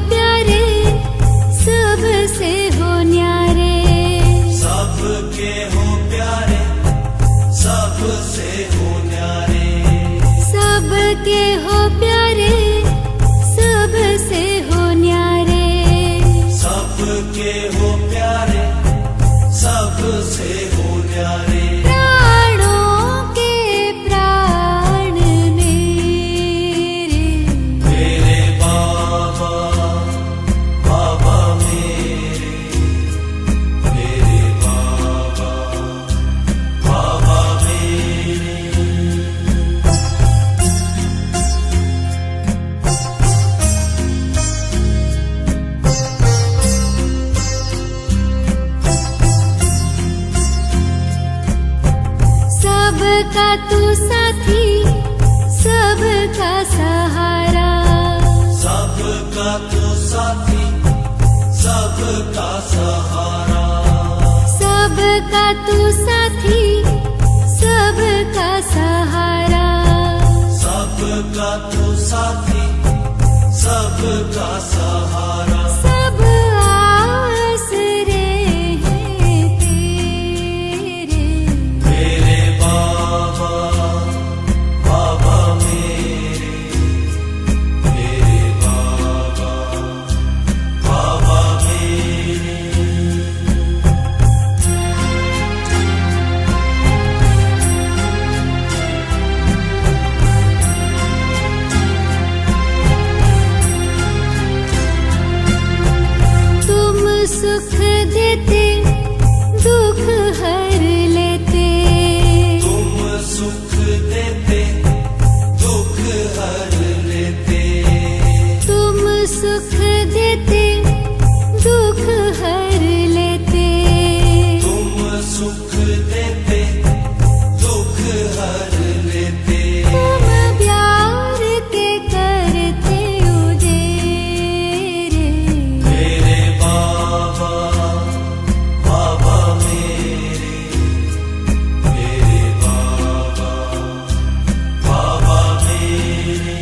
प्यारे सबसे हो न्यारे, सबके हो प्यारे सबसे हो न्यारे, सबके हो प्यारे सबसे हो न्यारे, सबके हो प्यारे सबसे हो न्यारे। प्राणों के प्राण मेरे, मेरे बाबा बाबा मेरे, मेरे बाबा बाबा मेरे। सबका तू साथी सबका सहारा, सबका तो साथी सबका सहारा, सबका तू साथी सबका सहारा, सबका तो साथी सबका सहारा। सब आसरे हैं तेरे, मेरे बाबा बाबा मेरे, मेरे बाबा बाबा मेरे। तुम सुख देते दुख हर लेते, तुम सुख देते दुख हर लेते, तुम सुख देते दुख हर लेते, तुम सुख देते दुख हर लेते। तुम प्यार के करते उजेरे, मेरे बाबा बाबा मेरे, मेरे बाबा बाबा मेरे।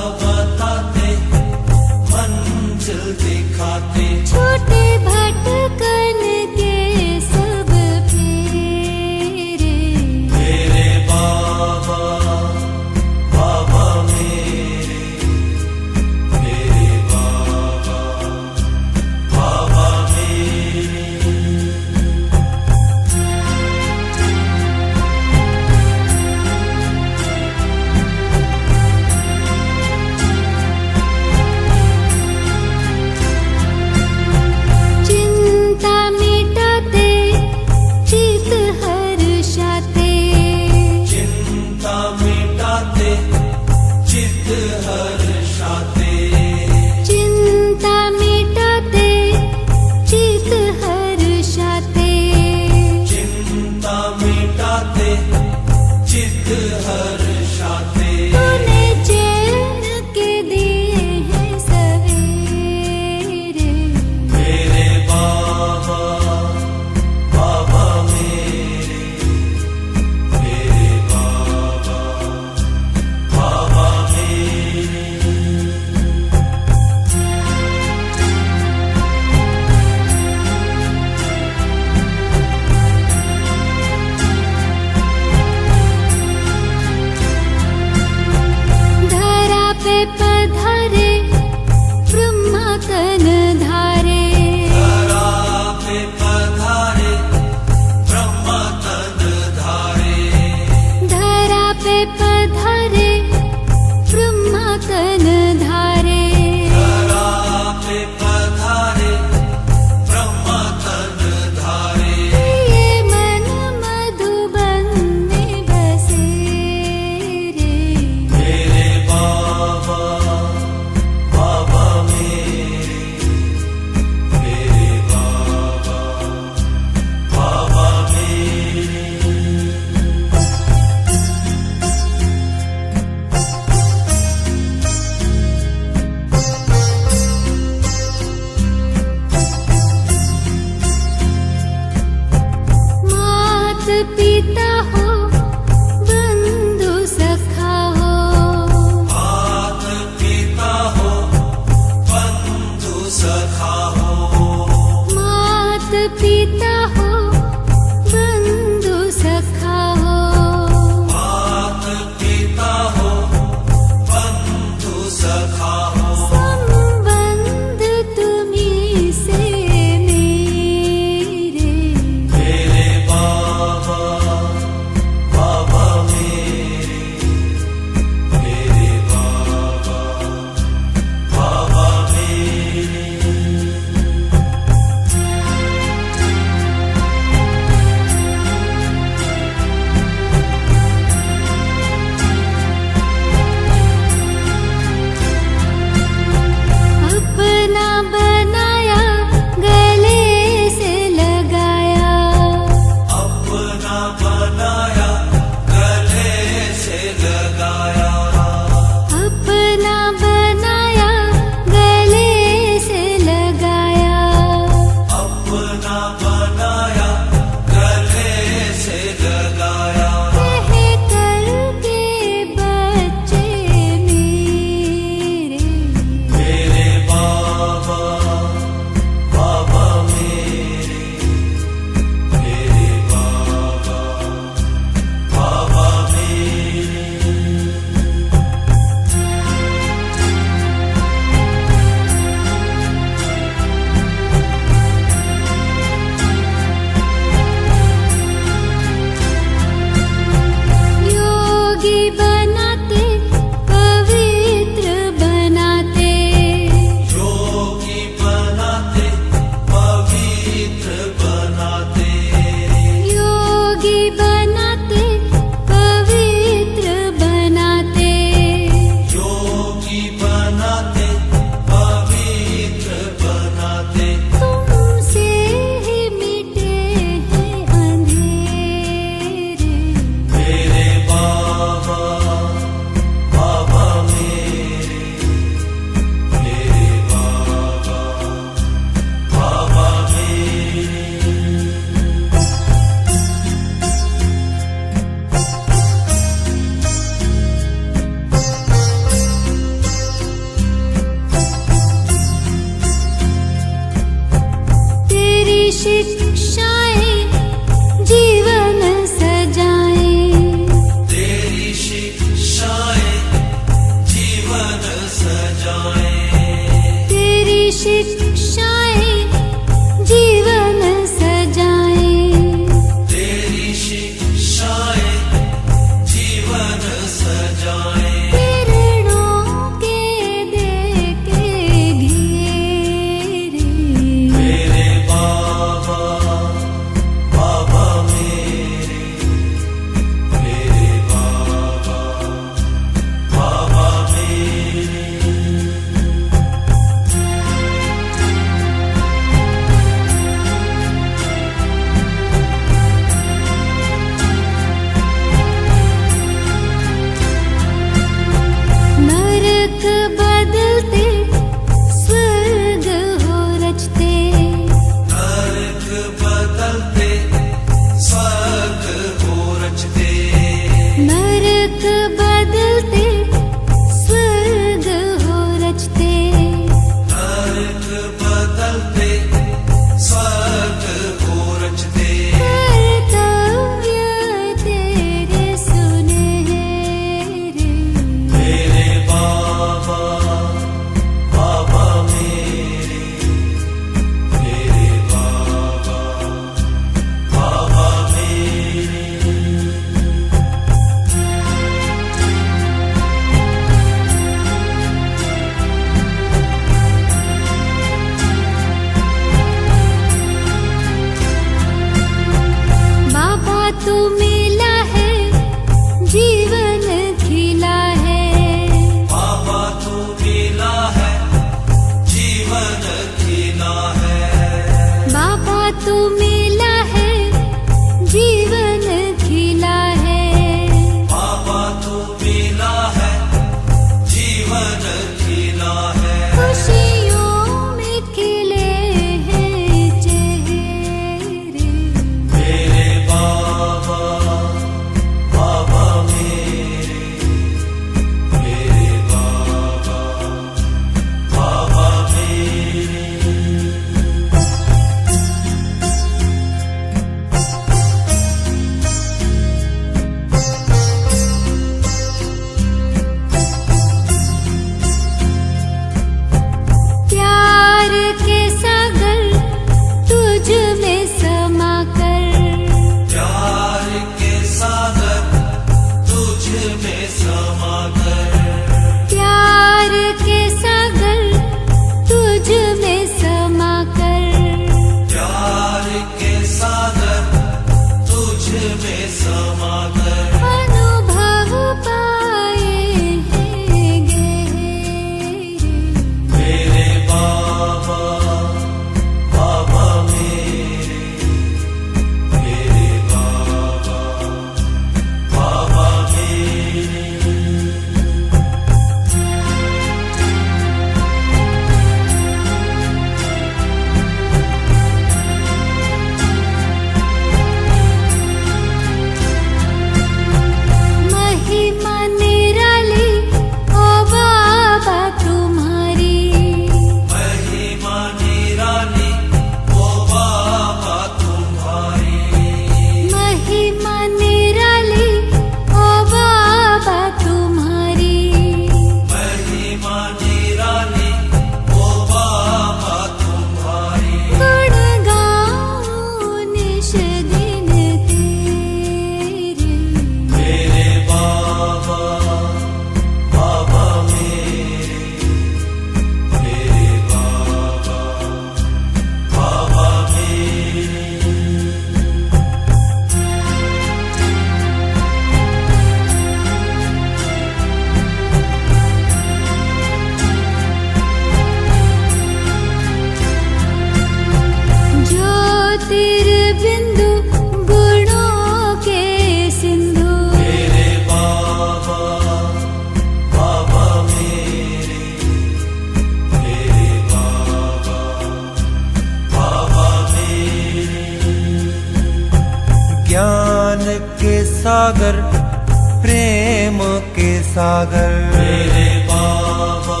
प्रेम के सागर। मेरे बाबा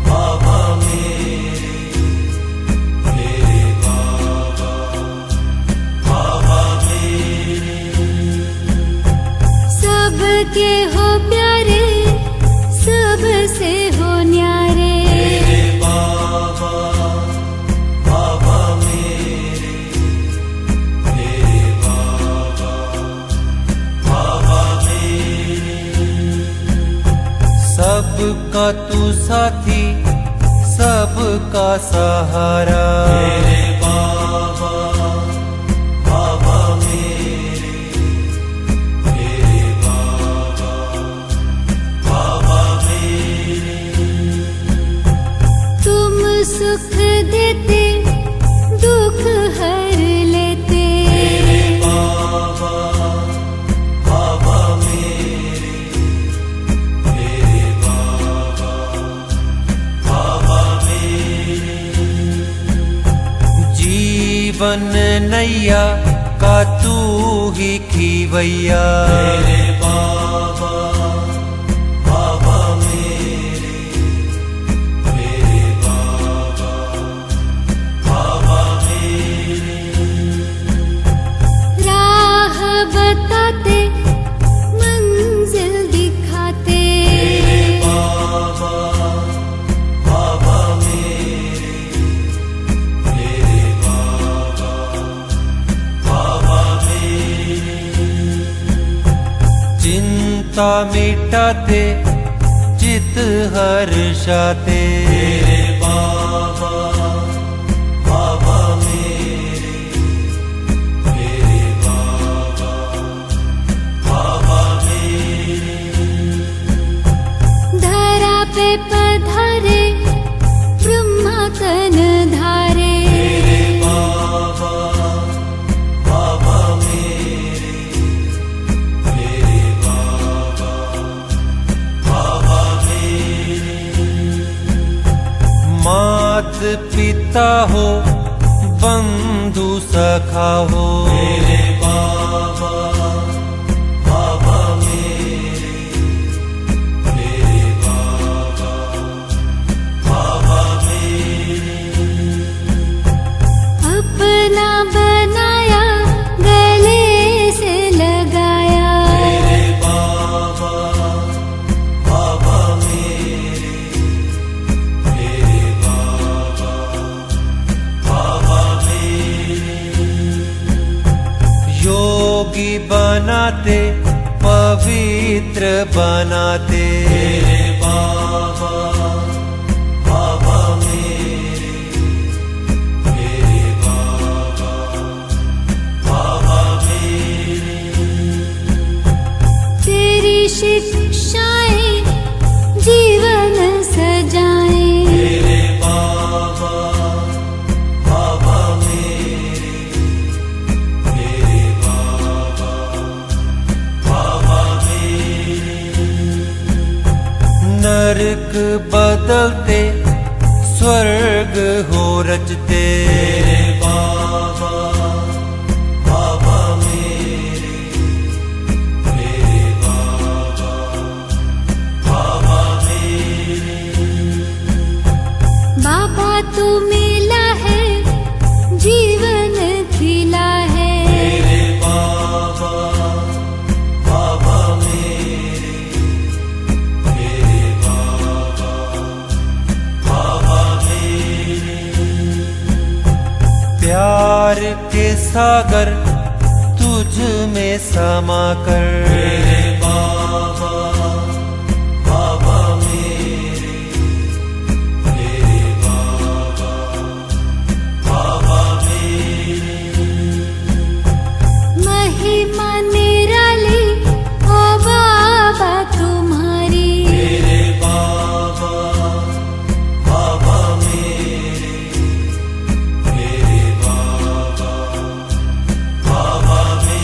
बाबा मेरे, मेरे बाबा बाबा मेरे। सबके हो प्यारे, सबसे हो न्यारे। मेरे बाबा बाबा मेरे, मेरे बाबा बाबा मेरे। सबका तू साथी, सबका सहारा। मेरे बाबा बाबा मेरे, मेरे बाबा बाबा मेरे। तुम सुख देते, दुख हर लेते। मेरे बाबा बाबा मेरे, मेरे बाबा बाबा मेरे। जीवन नैया का तू ही खीवैया। मेरे बाबा बाबा मेरे, मेरे बाबा बाबा मेरे। राह बताते, मंजिल दिखाते। मेरे बाबा बाबा मेरे, मेरे बाबा बाबा मेरे। चिंता मिटाते, चित हर्षाते। मेरे बाबा बाबा मेरे, मेरे बाबा बाबा मेरे। धरा पे पधारे, ब्रह्मा तन धारे। मेरे बाबा बाबा मेरे, मेरे बाबा बाबा मेरे। मात पिता हो, बंधु सखा हो। मेरे बाबा बाबा मेरे, मेरे बाबा बाबा मेरे। अपना बनाया, गले से लगाया। मेरे बाबा बाबा मेरे, मेरे बाबा बाबा मेरे। योगी बनाते, पवित्र बनाते। मेरे बाबा बाबा मेरे, मेरे बाबा बाबा मेरे। तेरी शिक्षाएं जीवन सजाएं। मेरे बाबा बाबा मेरे, मेरे बाबा बाबा मेरे। नरक बदलते, स्वर्ग हो रचते। मेरे बाबा बाबा मेरे, मेरे बाबा बाबा मेरे। बाबा तू मिला है, जीवन खिला है। मेरे बाबा बाबा मेरे, मेरे बाबा बाबा मेरे। प्यार के सागर तुझ में समा कर। मेरे बाबा बाबा मेरे, मेरे बाबा बाबा मेरे। महिमा निराली, ओ बाबा तुम्हारी। मेरे बाबा बाबा मेरे, मेरे बाबा बाबा मेरे।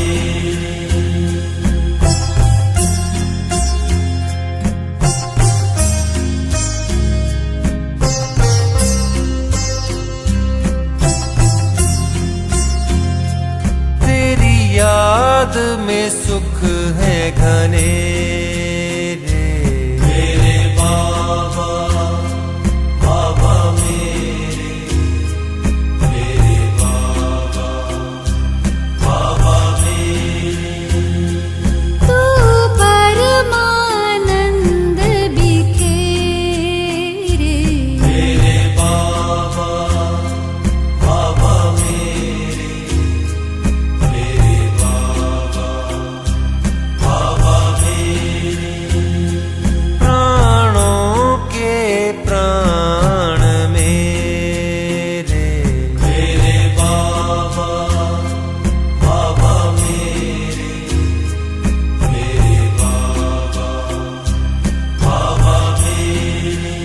याद में सुख है घन। बने रे। मेरे बाबा बाबा मेरे बाबा बाबा मेरे। तू परमानंद बिखेरे। मेरे बाबा बाबा मेरे बाबा बाबा मेरे। प्राणों के प्राण मेरे। मेरे बाबा बाबा मेरे बाबा बाबा मेरे।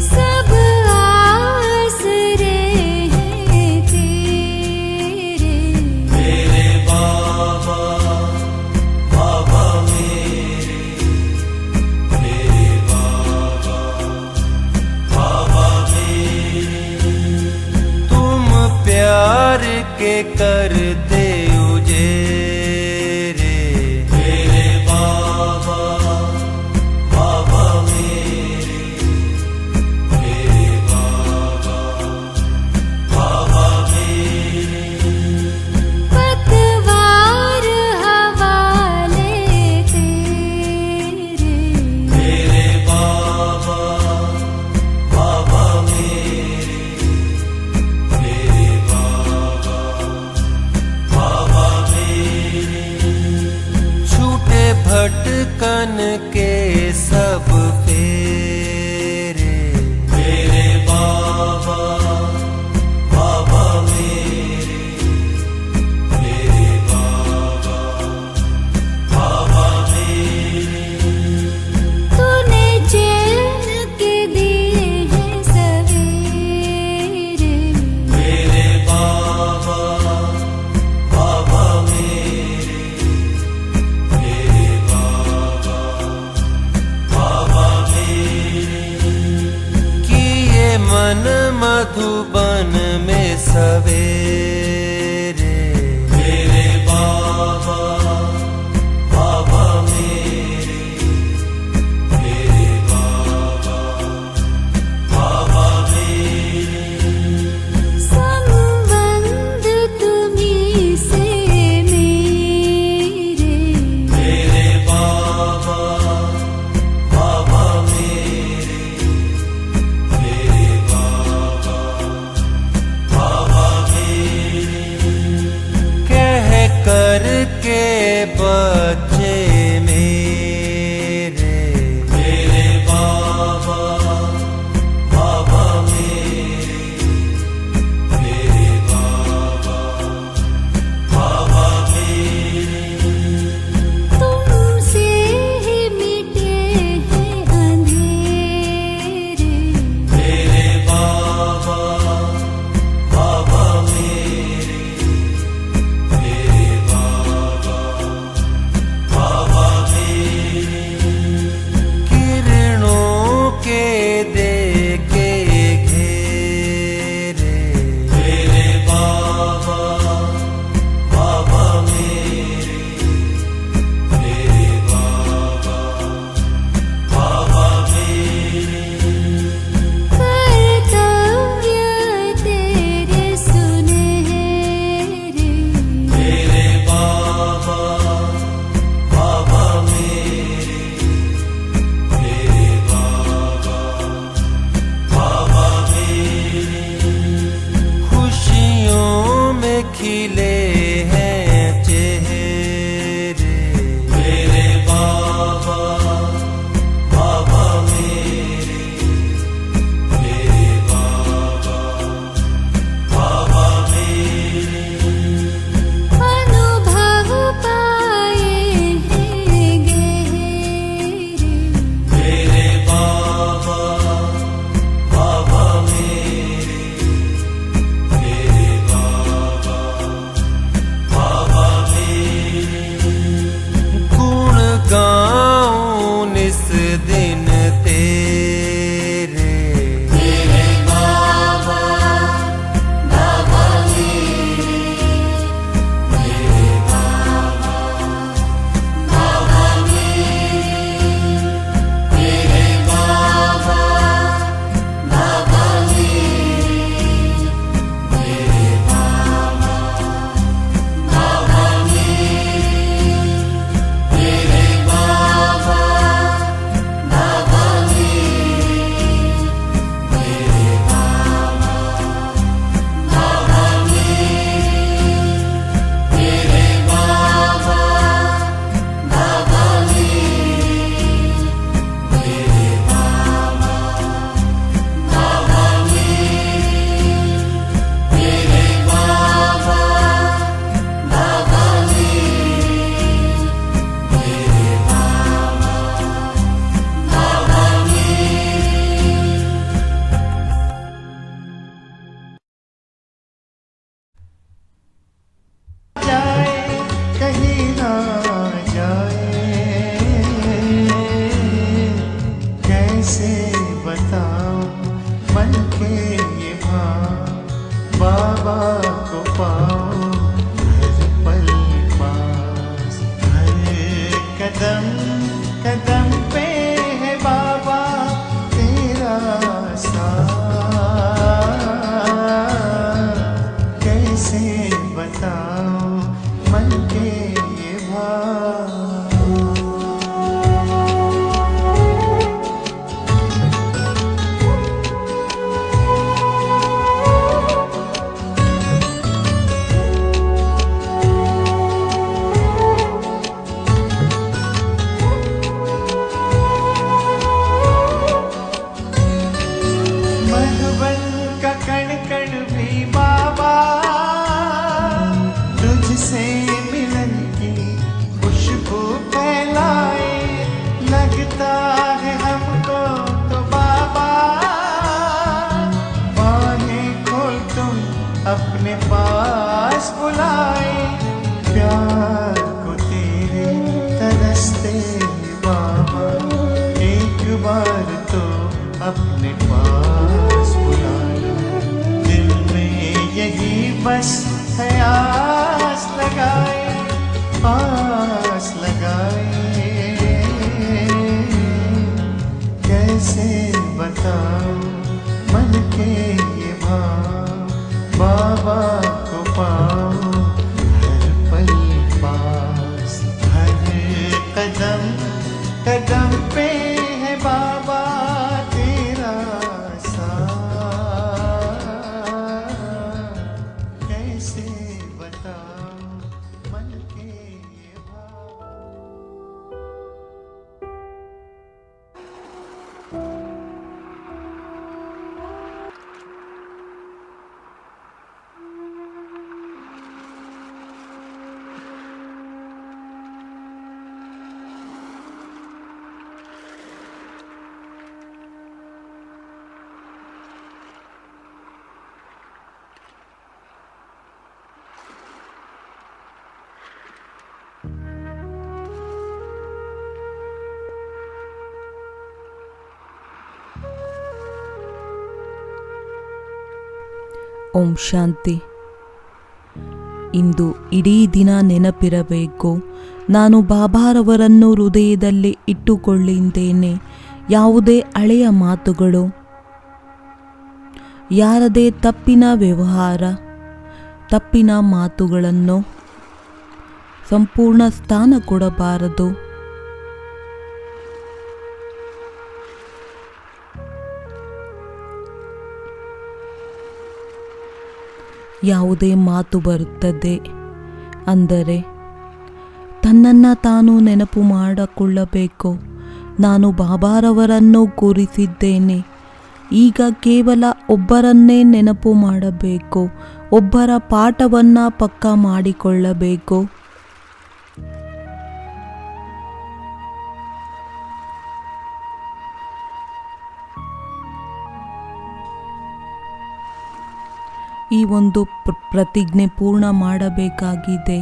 सब आसरे हैं तेरे। मेरे बाबा बाबा मेरे बाबा बाबा मेरे। तुम प्यार के करते उजेरे। मेरे बाबा बाबा मेरे बाबा बाबा मेरे। पतवार हवाले तेरे। मेरे बाबा बाबा मेरे बाबा बाबा मेरे। छूटे भटकन के सब फेरे। मेरे बाबा बाबा मेरे बाबा बाबा मेरे। तूने चैन के दिए हैं सवेरे। मेरे बाबा बाबा मेरे बाबा बाबा मेरे। किए मन मधुबन में सवेरे। मेरे बाबा बाबा मेरे बाबा बाबा मेरे। संबंध तुम्हीं से मेरे। मेरे बाबा बाबा मेरे बाबा बाबा मेरे। कदम पे है बाबा तेरा साथ, कैसे बताऊं मन के ये भाव। ಓಂ ಶಾಂತಿ. ಇಂದು ಇಡೀ ದಿನ ನೆನಪಿರಬೇಕು, ನಾನು ಬಾಬಾರವರನ್ನು ಹೃದಯದಲ್ಲಿ ಇಟ್ಟುಕೊಳ್ಳಿದ್ದೇನೆ. ಯಾವುದೇ ಹಳೆಯ ಮಾತುಗಳು, ಯಾರದೇ ತಪ್ಪಿನ ವ್ಯವಹಾರ, ತಪ್ಪಿನ ಮಾತುಗಳನ್ನು ಸಂಪೂರ್ಣ ಸ್ಥಾನ ಕೊಡಬಾರದು. ಯಾವುದೇ ಮಾತು ಬರುತ್ತದೆ ಅಂದರೆ ತನ್ನನ್ನು ತಾನು ನೆನಪು ಮಾಡಿಕೊಳ್ಳಬೇಕು. ನಾನು ಬಾಬಾರವರನ್ನು ಕೂರಿಸಿದ್ದೇನೆ. ಈಗ ಕೇವಲ ಒಬ್ಬರನ್ನೇ ನೆನಪು ಮಾಡಬೇಕು, ಒಬ್ಬರ ಪಾಠವನ್ನು ಪಕ್ಕಾ ಮಾಡಿಕೊಳ್ಳಬೇಕು. ಈ ಒಂದು ಪ್ರತಿಜ್ಞೆ ಪೂರ್ಣ ಮಾಡಬೇಕಾಗಿದೆ,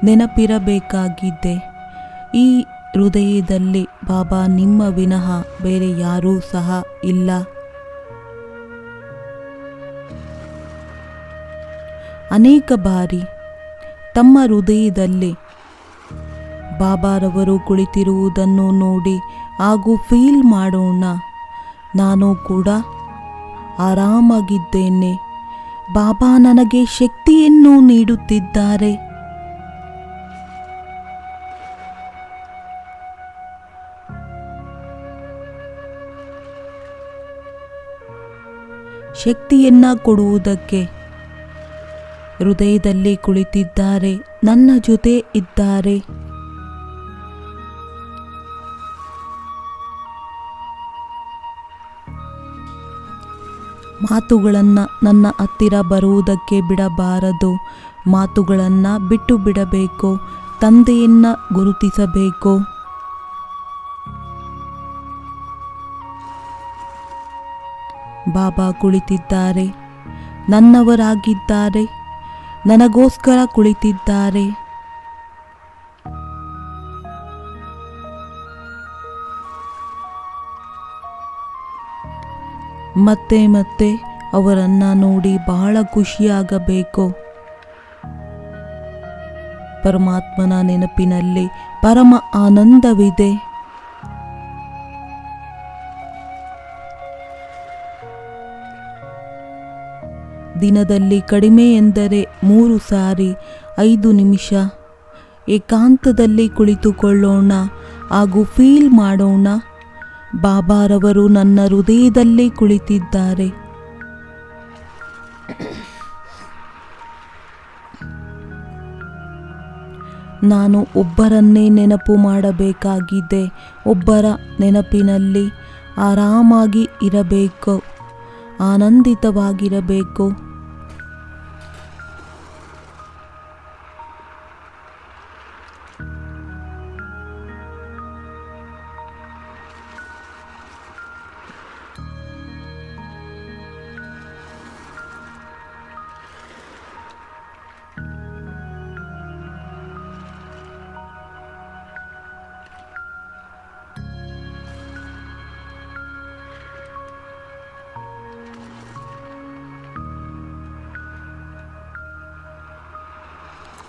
ನೆನಪಿರಬೇಕಾಗಿದೆ. ಈ ಹೃದಯದಲ್ಲಿ ಬಾಬಾ ನಿಮ್ಮ ವಿನಃ ಬೇರೆ ಯಾರೂ ಸಹ ಇಲ್ಲ. ಅನೇಕ ಬಾರಿ ತಮ್ಮ ಹೃದಯದಲ್ಲಿ ಬಾಬಾರವರು ಕುಳಿತಿರುವುದನ್ನು ನೋಡಿ ಹಾಗೂ ಫೀಲ್ ಮಾಡೋಣ, ನಾನು ಕೂಡ ಆರಾಮಾಗಿದ್ದೇನೆ, ಬಾಬಾ ನನಗೆ ಶಕ್ತಿಯನ್ನು ನೀಡುತ್ತಿದ್ದಾರೆ. ಶಕ್ತಿಯನ್ನ ಕೊಡುವುದಕ್ಕೆ ಹೃದಯದಲ್ಲಿ ಕುಳಿತಿದ್ದಾರೆ, ನನ್ನ ಜೊತೆ ಇದ್ದಾರೆ. ಮಾತುಗಳನ್ನು ನನ್ನ ಹತ್ತಿರ ಬರುವುದಕ್ಕೆ ಬಿಡಬಾರದು. ಮಾತುಗಳನ್ನು ಬಿಟ್ಟು ಬಿಡಬೇಕು, ತಂದೆಯನ್ನು ಗುರುತಿಸಬೇಕು. ಬಾಬಾ ಕುಳಿತಿದ್ದಾರೆ, ನನ್ನವರಾಗಿದ್ದಾರೆ, ನನಗೋಸ್ಕರ ಕುಳಿತಿದ್ದಾರೆ. ಮತ್ತೆ ಮತ್ತೆ ಅವರನ್ನು ನೋಡಿ ಬಹಳ ಖುಷಿಯಾಗಬೇಕು. ಪರಮಾತ್ಮನ ನೆನಪಿನಲ್ಲಿ ಪರಮ ಆನಂದವಿದೆ. ದಿನದಲ್ಲಿ ಕಡಿಮೆ ಎಂದರೆ 3 ಸಾರಿ 5 ನಿಮಿಷ ಏಕಾಂತದಲ್ಲಿ ಕುಳಿತುಕೊಳ್ಳೋಣ ಹಾಗೂ ಫೀಲ್ ಮಾಡೋಣ, ಬಾಬಾರವರು ನನ್ನ ಹೃದಯದಲ್ಲಿ ಕುಳಿತಿದ್ದಾರೆ. ನಾನು ಒಬ್ಬರನ್ನೇ ನೆನಪು ಮಾಡಬೇಕಾಗಿದೆ. ಒಬ್ಬರ ನೆನಪಿನಲ್ಲಿ ಆರಾಮಾಗಿ ಇರಬೇಕು, ಆನಂದಿತವಾಗಿರಬೇಕು.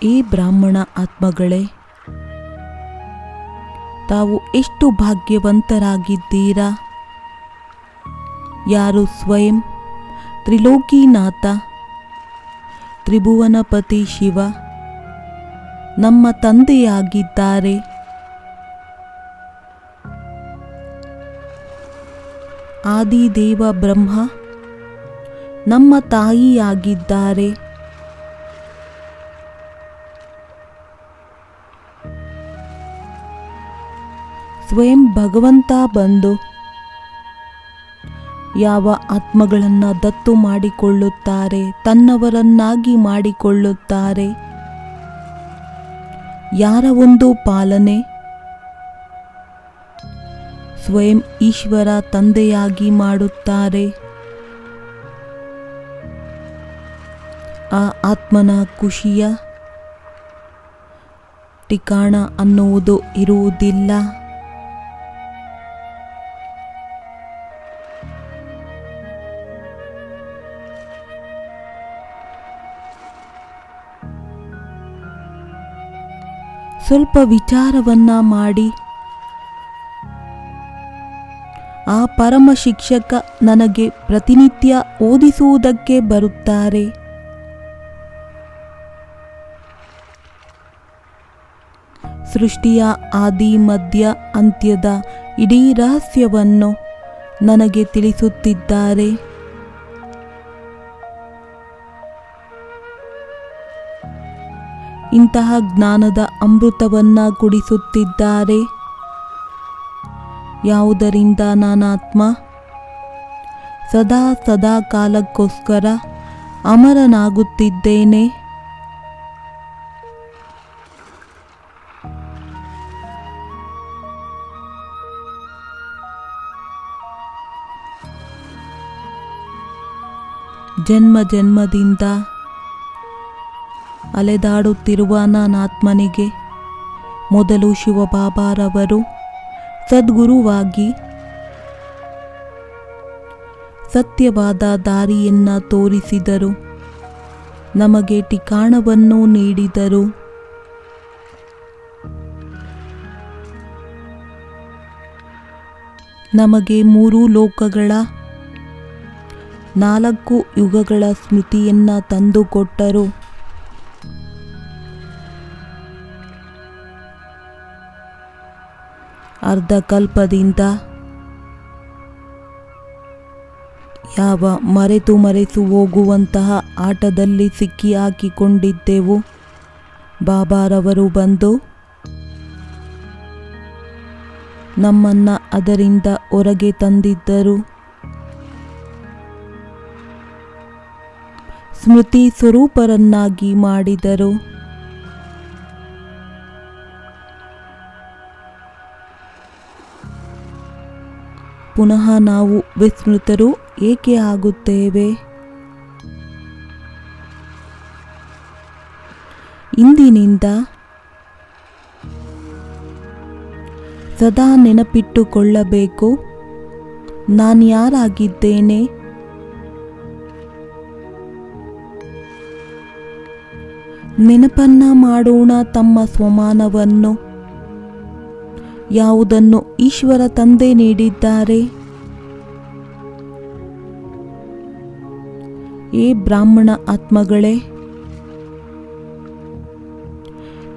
ಈ ಬ್ರಾಹ್ಮಣ ಆತ್ಮಗಳೇ, ತಾವು ಎಷ್ಟು ಭಾಗ್ಯವಂತರಾಗಿದ್ದೀರಾ. ಯಾರು ಸ್ವಯಂ ತ್ರಿಲೋಕಿನಾಥ ತ್ರಿಭುವನಪತಿ ಶಿವ ನಮ್ಮ ತಂದೆಯಾಗಿದ್ದಾರೆ. ಆದಿದೇವ ಬ್ರಹ್ಮ ನಮ್ಮ ತಾಯಿಯಾಗಿದ್ದಾರೆ. ಸ್ವಯಂ ಭಗವಂತ ಬಂದು ಯಾವ ಆತ್ಮಗಳನ್ನು ದತ್ತು ಮಾಡಿಕೊಳ್ಳುತ್ತಾರೆ, ತನ್ನವರನ್ನಾಗಿ ಮಾಡಿಕೊಳ್ಳುತ್ತಾರೆ, ಯಾರ ಒಂದು ಪಾಲನೆ ಸ್ವಯಂ ಈಶ್ವರ ತಂದೆಯಾಗಿ ಮಾಡುತ್ತಾರೆ. ಆ ಆತ್ಮನ ಖುಷಿಯ ಠಿಕಾಣ ಅನ್ನುವುದು ಇರುವುದಿಲ್ಲ. ಸ್ವಲ್ಪ ವಿಚಾರವನ್ನ ಮಾಡಿ, ಆ ಪರಮ ಶಿಕ್ಷಕ ನನಗೆ ಪ್ರತಿನಿತ್ಯ ಓದಿಸುವುದಕ್ಕೆ ಬರುತ್ತಾರೆ. ಸೃಷ್ಟಿಯ ಆದಿ ಮಧ್ಯ ಅಂತ್ಯದ ಇಡೀ ರಹಸ್ಯವನ್ನು ನನಗೆ ತಿಳಿಸುತ್ತಿದ್ದಾರೆ. ಇಂತಹ ಜ್ಞಾನದ ಅಮೃತವನ್ನ ಕುಡಿಸುತ್ತಿದ್ದಾರೆ. ಯಾವುದರಿಂದ ನಾನಾತ್ಮ ಸದಾ ಸದಾ ಕಾಲಕ್ಕೋಸ್ಕರ ಅಮರನಾಗುತ್ತಿದ್ದೇನೆ. ಜನ್ಮ ಜನ್ಮದಿಂದ ಅಲೆದಾಡುತ್ತಿರುವ ನಾನಾತ್ಮನಿಗೆ ಮೊದಲು ಶಿವಬಾಬಾರವರು ಸದ್ಗುರುವಾಗಿ ಸತ್ಯವಾದ ದಾರಿಯನ್ನ ತೋರಿಸಿದರು, ನಮಗೆ ಠಿಕಾಣವನ್ನು ನೀಡಿದರು. ನಮಗೆ 3 ಲೋಕಗಳ 4 ಯುಗಗಳ ಸ್ಮೃತಿಯನ್ನ ತಂದುಕೊಟ್ಟರು. ಅರ್ಧಕಲ್ಪದಿಂದ ಯಾವ ಮರೆತು ಹೋಗುವಂತಹ ಆಟದಲ್ಲಿ ಸಿಕ್ಕಿ ಹಾಕಿಕೊಂಡಿದ್ದೆವು, ಬಾಬಾರವರು ಬಂದು ನಮ್ಮನ್ನ ಅದರಿಂದ ಹೊರಗೆ ತಂದಿದ್ದರು. ಸ್ಮೃತಿ ಸ್ವರೂಪರನ್ನಾಗಿ ಮಾಡಿದರು. ಪುನಃ ನಾವು ವಿಸ್ಮೃತರು ಏಕೆ ಆಗುತ್ತೇವೆ? ಇಂದಿನಿಂದ ಸದಾ ನೆನಪಿಟ್ಟುಕೊಳ್ಳಬೇಕು, ನಾನ್ಯಾರಾಗಿದ್ದೇನೆ, ನೆನಪನ್ನ ಮಾಡೋಣ ತಮ್ಮ ಸ್ವಮಾನವನ್ನು. ಯಾವುದನ್ನು ಈಶ್ವರ ತಂದೆ ನೀಡಿದ್ದಾರೆ? ಏ ಬ್ರಾಹ್ಮಣ ಆತ್ಮಗಳೇ,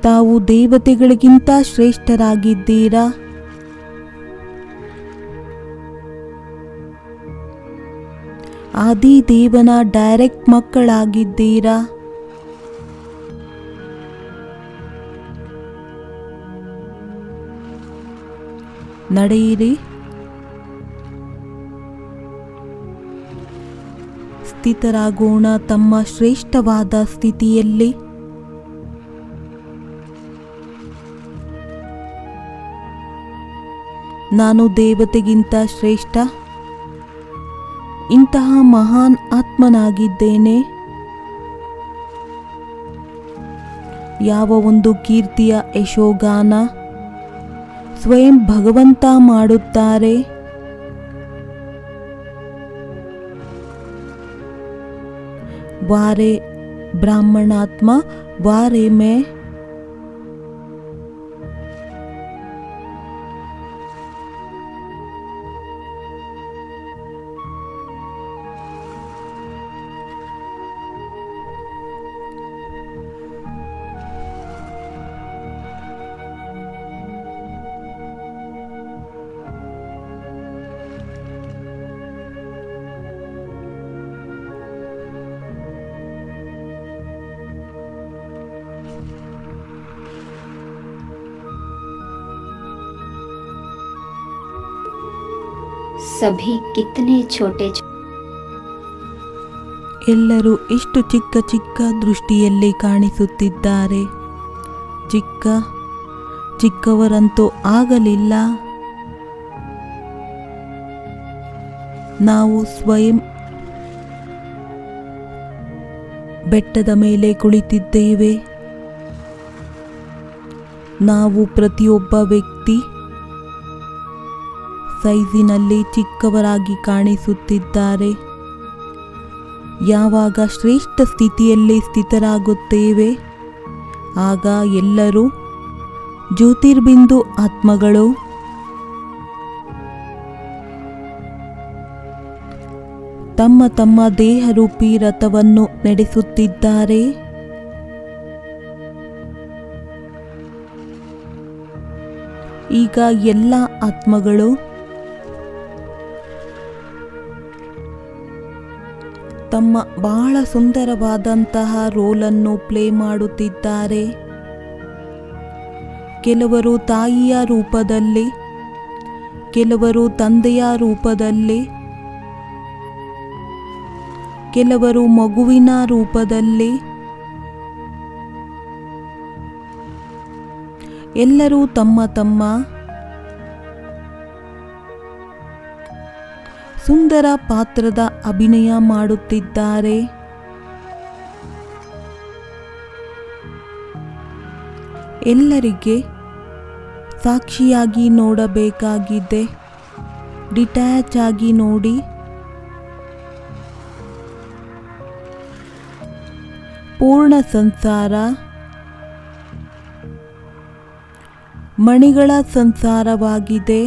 ತಾವು ದೇವತೆಗಳಿಗಿಂತ ಶ್ರೇಷ್ಠರಾಗಿದ್ದೀರಾ. ಆದಿದೇವನ ಡೈರೆಕ್ಟ್ ಮಕ್ಕಳಾಗಿದ್ದೀರಾ. ನಡೆಯಿರಿ, ಸ್ಥಿತರಾಗೋಣ ತಮ್ಮ ಶ್ರೇಷ್ಠವಾದ ಸ್ಥಿತಿಯಲ್ಲಿ. ನಾನು ದೇವತೆಗಿಂತ ಶ್ರೇಷ್ಠ, ಇಂತಹ ಮಹಾನ್ ಆತ್ಮನಾಗಿದ್ದೇನೆ. ಯಾವ ಒಂದು ಕೀರ್ತಿಯ ಯಶೋಗಾನ ಸ್ವಯಂ ಭಗವಂತ ಮಾಡುತ್ತಾರೆ. ವಾರೆ ಬ್ರಾಹ್ಮಣಾತ್ಮ ವಾರೆ ಮೇ. सभी कितने छोटे ಎಲ್ಲರೂ ಎಷ್ಟು ಚಿಕ್ಕ ಚಿಕ್ಕ ದೃಷ್ಟಿಯಲ್ಲಿ ಕಾಣಿಸುತ್ತಿದ್ದಾರೆ. ಚಿಕ್ಕವರಂತೂ ಆಗಲಿಲ್ಲ. ನಾವು ಸ್ವಯಂ ಬೆಟ್ಟದ ಮೇಲೆ ಕುಳಿತಿದ್ದೇವೆ. ನಾವು ಪ್ರತಿಯೊಬ್ಬ ವ್ಯಕ್ತಿ ಸೈಜಿನಲ್ಲಿ ಚಿಕ್ಕವರಾಗಿ ಕಾಣಿಸುತ್ತಿದ್ದಾರೆ. ಯಾವಾಗ ಶ್ರೇಷ್ಠ ಸ್ಥಿತಿಯಲ್ಲಿ ಸ್ಥಿತರಾಗುತ್ತೇವೆ ಆಗ ಎಲ್ಲರೂ ಜ್ಯೋತಿರ್ಬಿಂದು ಆತ್ಮಗಳು. ತಮ್ಮ ತಮ್ಮ ದೇಹರೂಪಿ ರಥವನ್ನು ನಡೆಸುತ್ತಿದ್ದಾರೆ. ಈಗ ಎಲ್ಲ ಆತ್ಮಗಳು ತಮ್ಮ ಬಹಳ ಸುಂದರವಾದಂತಹ ರೋಲನ್ನು ಪ್ಲೇ ಮಾಡುತ್ತಿದ್ದಾರೆ. ಕೆಲವರು ತಾಯಿಯ ರೂಪದಲ್ಲಿ, ಕೆಲವರು ತಂದೆಯ ರೂಪದಲ್ಲಿ, ಕೆಲವರು ಮಗುವಿನ ರೂಪದಲ್ಲಿ, ಎಲ್ಲರೂ ತಮ್ಮ ತಮ್ಮ ಸುಂದರ ಪಾತ್ರದ ಅಭಿನಯ ಮಾಡುತ್ತಿದ್ದಾರೆ. ಎಲ್ಲರಿಗೆ ಸಾಕ್ಷಿಯಾಗಿ ನೋಡಬೇಕಾಗಿದೆ. ಡಿಟ್ಯಾಚ್ ಆಗಿ ನೋಡಿ. ಪೂರ್ಣ ಸಂಸಾರ ಮಣಿಗಳ ಸಂಸಾರವಾಗಿದೆ.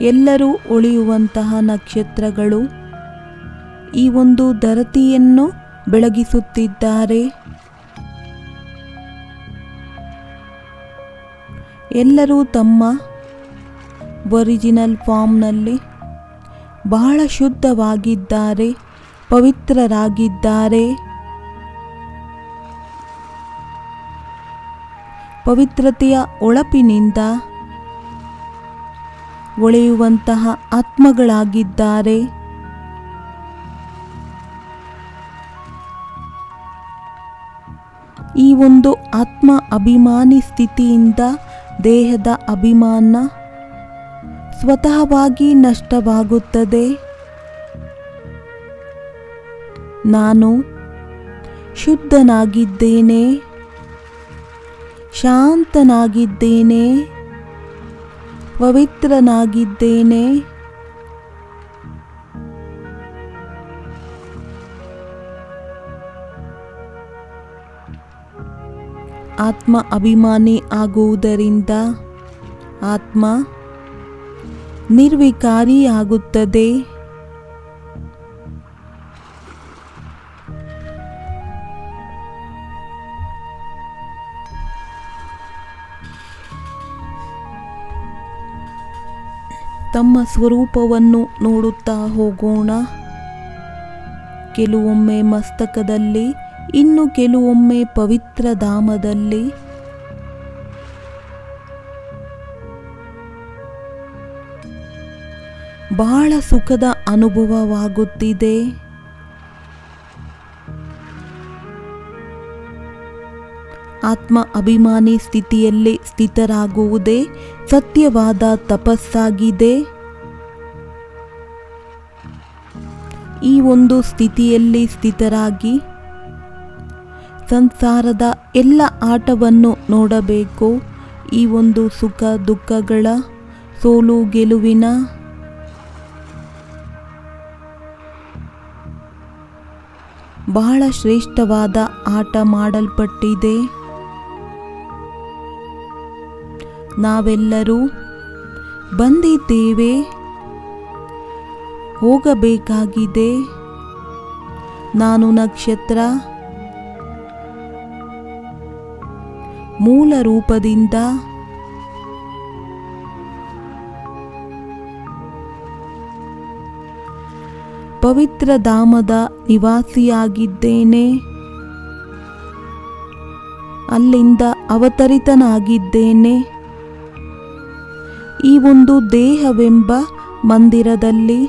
ಎಲ್ಲರೂ ಉಳಿಯುವಂತಹ ನಕ್ಷತ್ರಗಳು ಈ ಒಂದು ಧರತಿಯನ್ನು ಬೆಳಗಿಸುತ್ತಿದ್ದಾರೆ. ಎಲ್ಲರೂ ತಮ್ಮ ಒರಿಜಿನಲ್ ಫಾರ್ಮ್ನಲ್ಲಿ ಬಹಳ ಶುದ್ಧವಾಗಿದ್ದಾರೆ, ಪವಿತ್ರರಾಗಿದ್ದಾರೆ. ಪವಿತ್ರತೆಯ ಒಳಪಿನಿಂದ ಒಳೆಯುವಂತಹ ಆತ್ಮಗಳಾಗಿದ್ದಾರೆ. ಈ ಒಂದು ಆತ್ಮ ಅಭಿಮಾನಿ ಸ್ಥಿತಿಯಿಂದ ದೇಹದ ಅಭಿಮಾನ ಸ್ವತಃವಾಗಿ ನಷ್ಟವಾಗುತ್ತದೆ. ನಾನು ಶುದ್ಧನಾಗಿದ್ದೇನೆ, ಶಾಂತನಾಗಿದ್ದೇನೆ, ಪವಿತ್ರನಾಗಿದ್ದೇನೆ. ಆತ್ಮ ಅಭಿಮಾನಿ ಆಗುವುದರಿಂದ ಆತ್ಮ ನಿರ್ವಿಕಾರಿಯಾಗುತ್ತದೆ. ತಮ್ಮ ಸ್ವರೂಪವನ್ನು ನೋಡುತ್ತಾ ಹೋಗೋಣ. ಕೆಲವೊಮ್ಮೆ ಮಸ್ತಕದಲ್ಲಿ, ಇನ್ನು ಕೆಲವೊಮ್ಮೆ ಪವಿತ್ರ ಧಾಮದಲ್ಲಿ. ಬಹಳ ಸುಖದ ಅನುಭವವಾಗುತ್ತಿದೆ. ಆತ್ಮ ಅಭಿಮಾನಿ ಸ್ಥಿತಿಯಲ್ಲಿ ಸ್ಥಿತರಾಗುವುದೇ ಸತ್ಯವಾದ ತಪಸ್ಸಾಗಿದೆ. ಈ ಒಂದು ಸ್ಥಿತಿಯಲ್ಲಿ ಸ್ಥಿತರಾಗಿ ಸಂಸಾರದ ಎಲ್ಲ ಆಟವನ್ನು ನೋಡಬೇಕು. ಈ ಒಂದು ಸುಖ ದುಃಖಗಳ, ಸೋಲು ಗೆಲುವಿನ ಬಹಳ ಶ್ರೇಷ್ಠವಾದ ಆಟ ಮಾಡಲ್ಪಟ್ಟಿದೆ. ನಾವೆಲ್ಲರೂ ಬಂದಿದ್ದೇವೆ, ಹೋಗಬೇಕಾಗಿದೆ. ನಾನು ನಕ್ಷತ್ರ ಮೂಲ ರೂಪದಿಂದ ಪವಿತ್ರ ಧಾಮದ ನಿವಾಸಿಯಾಗಿದ್ದೇನೆ. ಅಲ್ಲಿಂದ ಅವತರಿತನಾಗಿದ್ದೇನೆ. ಈ ಒಂದು ದೇಹವೆಂಬ ಮಂದಿರದಲ್ಲಿ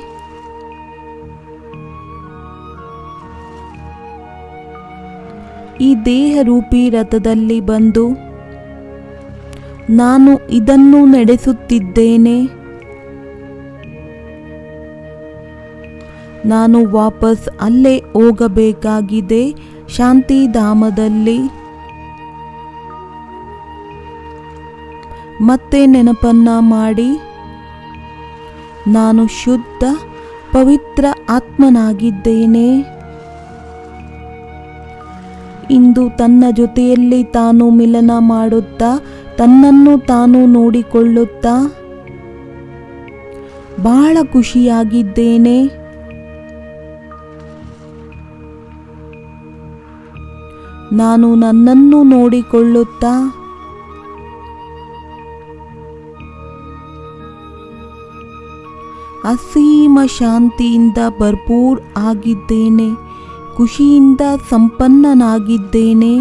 ಈ ದೇಹರೂಪಿ ರಥದಲ್ಲಿ ಬಂದು ನಾನು ಇದನ್ನು ನಡೆಸುತ್ತಿದ್ದೇನೆ. ನಾನು ವಾಪಸ್ ಅಲ್ಲೇ ಹೋಗಬೇಕಾಗಿದೆ, ಶಾಂತಿಧಾಮದಲ್ಲಿ. ಮತ್ತೆ ನೆನಪನ್ನ ಮಾಡಿ, ನಾನು ಶುದ್ಧ ಪವಿತ್ರ ಆತ್ಮನಾಗಿದ್ದೇನೆ. ಇಂದು ತನ್ನ ಜೊತೆಯಲ್ಲಿ ತಾನು ಮಿಲನ ಮಾಡುತ್ತಾ ತನ್ನನ್ನು ತಾನು ನೋಡಿಕೊಳ್ಳುತ್ತಾ ಬಹಳ ಖುಷಿಯಾಗಿದ್ದೇನೆ. ನಾನು ನನ್ನನ್ನು ನೋಡಿಕೊಳ್ಳುತ್ತಾ ಅಸೀಮ ಶಾಂತಿಯಿಂದ ಭರ್ಪೂರ್ ಆಗಿದ್ದೇನೆ, ಖುಷಿಯಿಂದ ಸಂಪನ್ನನಾಗಿದ್ದೇನೆ,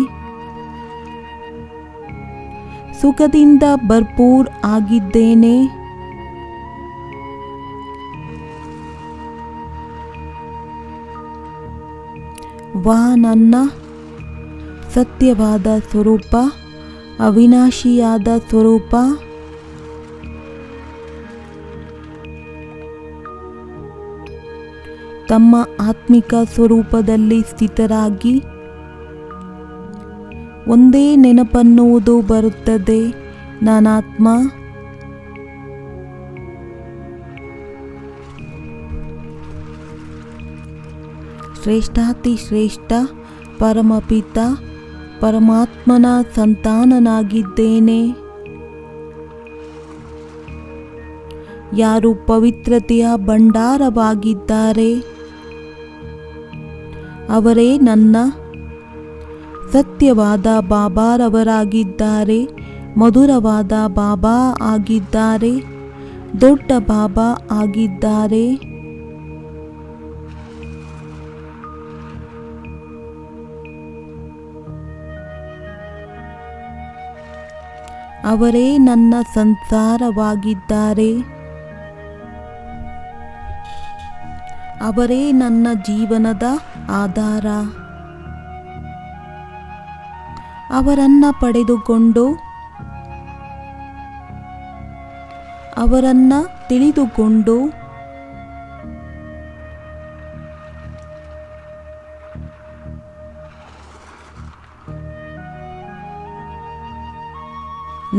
ಸುಖದಿಂದ ಭರ್ಪೂರ್ ಆಗಿದ್ದೇನೆ. ವಾ ನನ್ನ ಸತ್ಯವಾದ ಸ್ವರೂಪ, ಅವಿನಾಶಿಯಾದ ಸ್ವರೂಪ, ತಮ್ಮ ಆತ್ಮಿಕ ಸ್ವರೂಪದಲ್ಲಿ ಸ್ಥಿತರಾಗಿ ಒಂದೇ ನೆನಪನ್ನುವುದು ಬರುತ್ತದೆ, ನಾನಾತ್ಮ. ಶ್ರೇಷ್ಠಾತಿ ಶ್ರೇಷ್ಠ ಪರಮಪಿತ ಪರಮಾತ್ಮನ ಸಂತಾನನಾಗಿದ್ದೇನೆ. ಯಾರು ಪವಿತ್ರತೆಯ ಭಂಡಾರವಾಗಿದ್ದಾರೆ ಅವರೇ ನನ್ನ ಸತ್ಯವಾದ ಬಾಬಾರವರಾಗಿದ್ದಾರೆ, ಮಧುರವಾದ ಬಾಬಾ ಆಗಿದ್ದಾರೆ, ದೊಡ್ಡ ಬಾಬಾ ಆಗಿದ್ದಾರೆ. ಅವರೇ ನನ್ನ ಸಂಸಾರವಾಗಿದ್ದಾರೆ, ಅವರೇ ನನ್ನ ಜೀವನದ ಆಧಾರ. ಅವರನ್ನ ಪಡೆದುಕೊಂಡು ಅವರನ್ನ ತಿಳಿದುಕೊಂಡು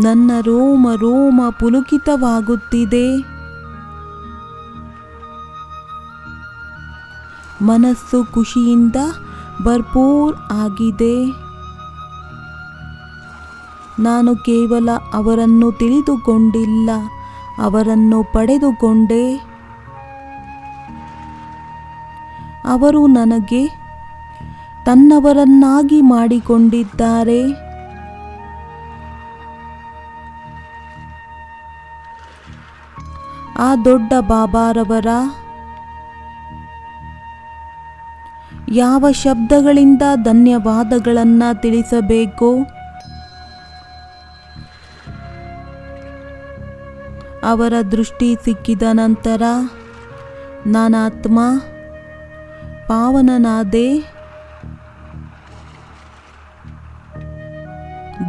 ನನ್ನ ರೋಮ ರೋಮ ಪುಲಕಿತವಾಗುತ್ತಿದೆ. ಮನಸ್ಸು ಖುಷಿಯಿಂದ ಭರ್ಪೂರ್ ಆಗಿದೆ. ನಾನು ಕೇವಲ ಅವರನ್ನು ತಿಳಿದುಕೊಂಡಿಲ್ಲ, ಅವರನ್ನು ಪಡೆದುಕೊಂಡೆ. ಅವರು ನನಗೆ ತನ್ನವರನ್ನಾಗಿ ಮಾಡಿಕೊಂಡಿದ್ದಾರೆ. ಆ ದೊಡ್ಡ ಬಾಬಾರವರ ಯಾವ ಶಬ್ದಗಳಿಂದ ಧನ್ಯವಾದಗಳನ್ನು ತಿಳಿಸಬೇಕು? ಅವರ ದೃಷ್ಟಿ ಸಿಕ್ಕಿದ ನಂತರ ನಾನಾತ್ಮ ಪಾವನನಾದೆ.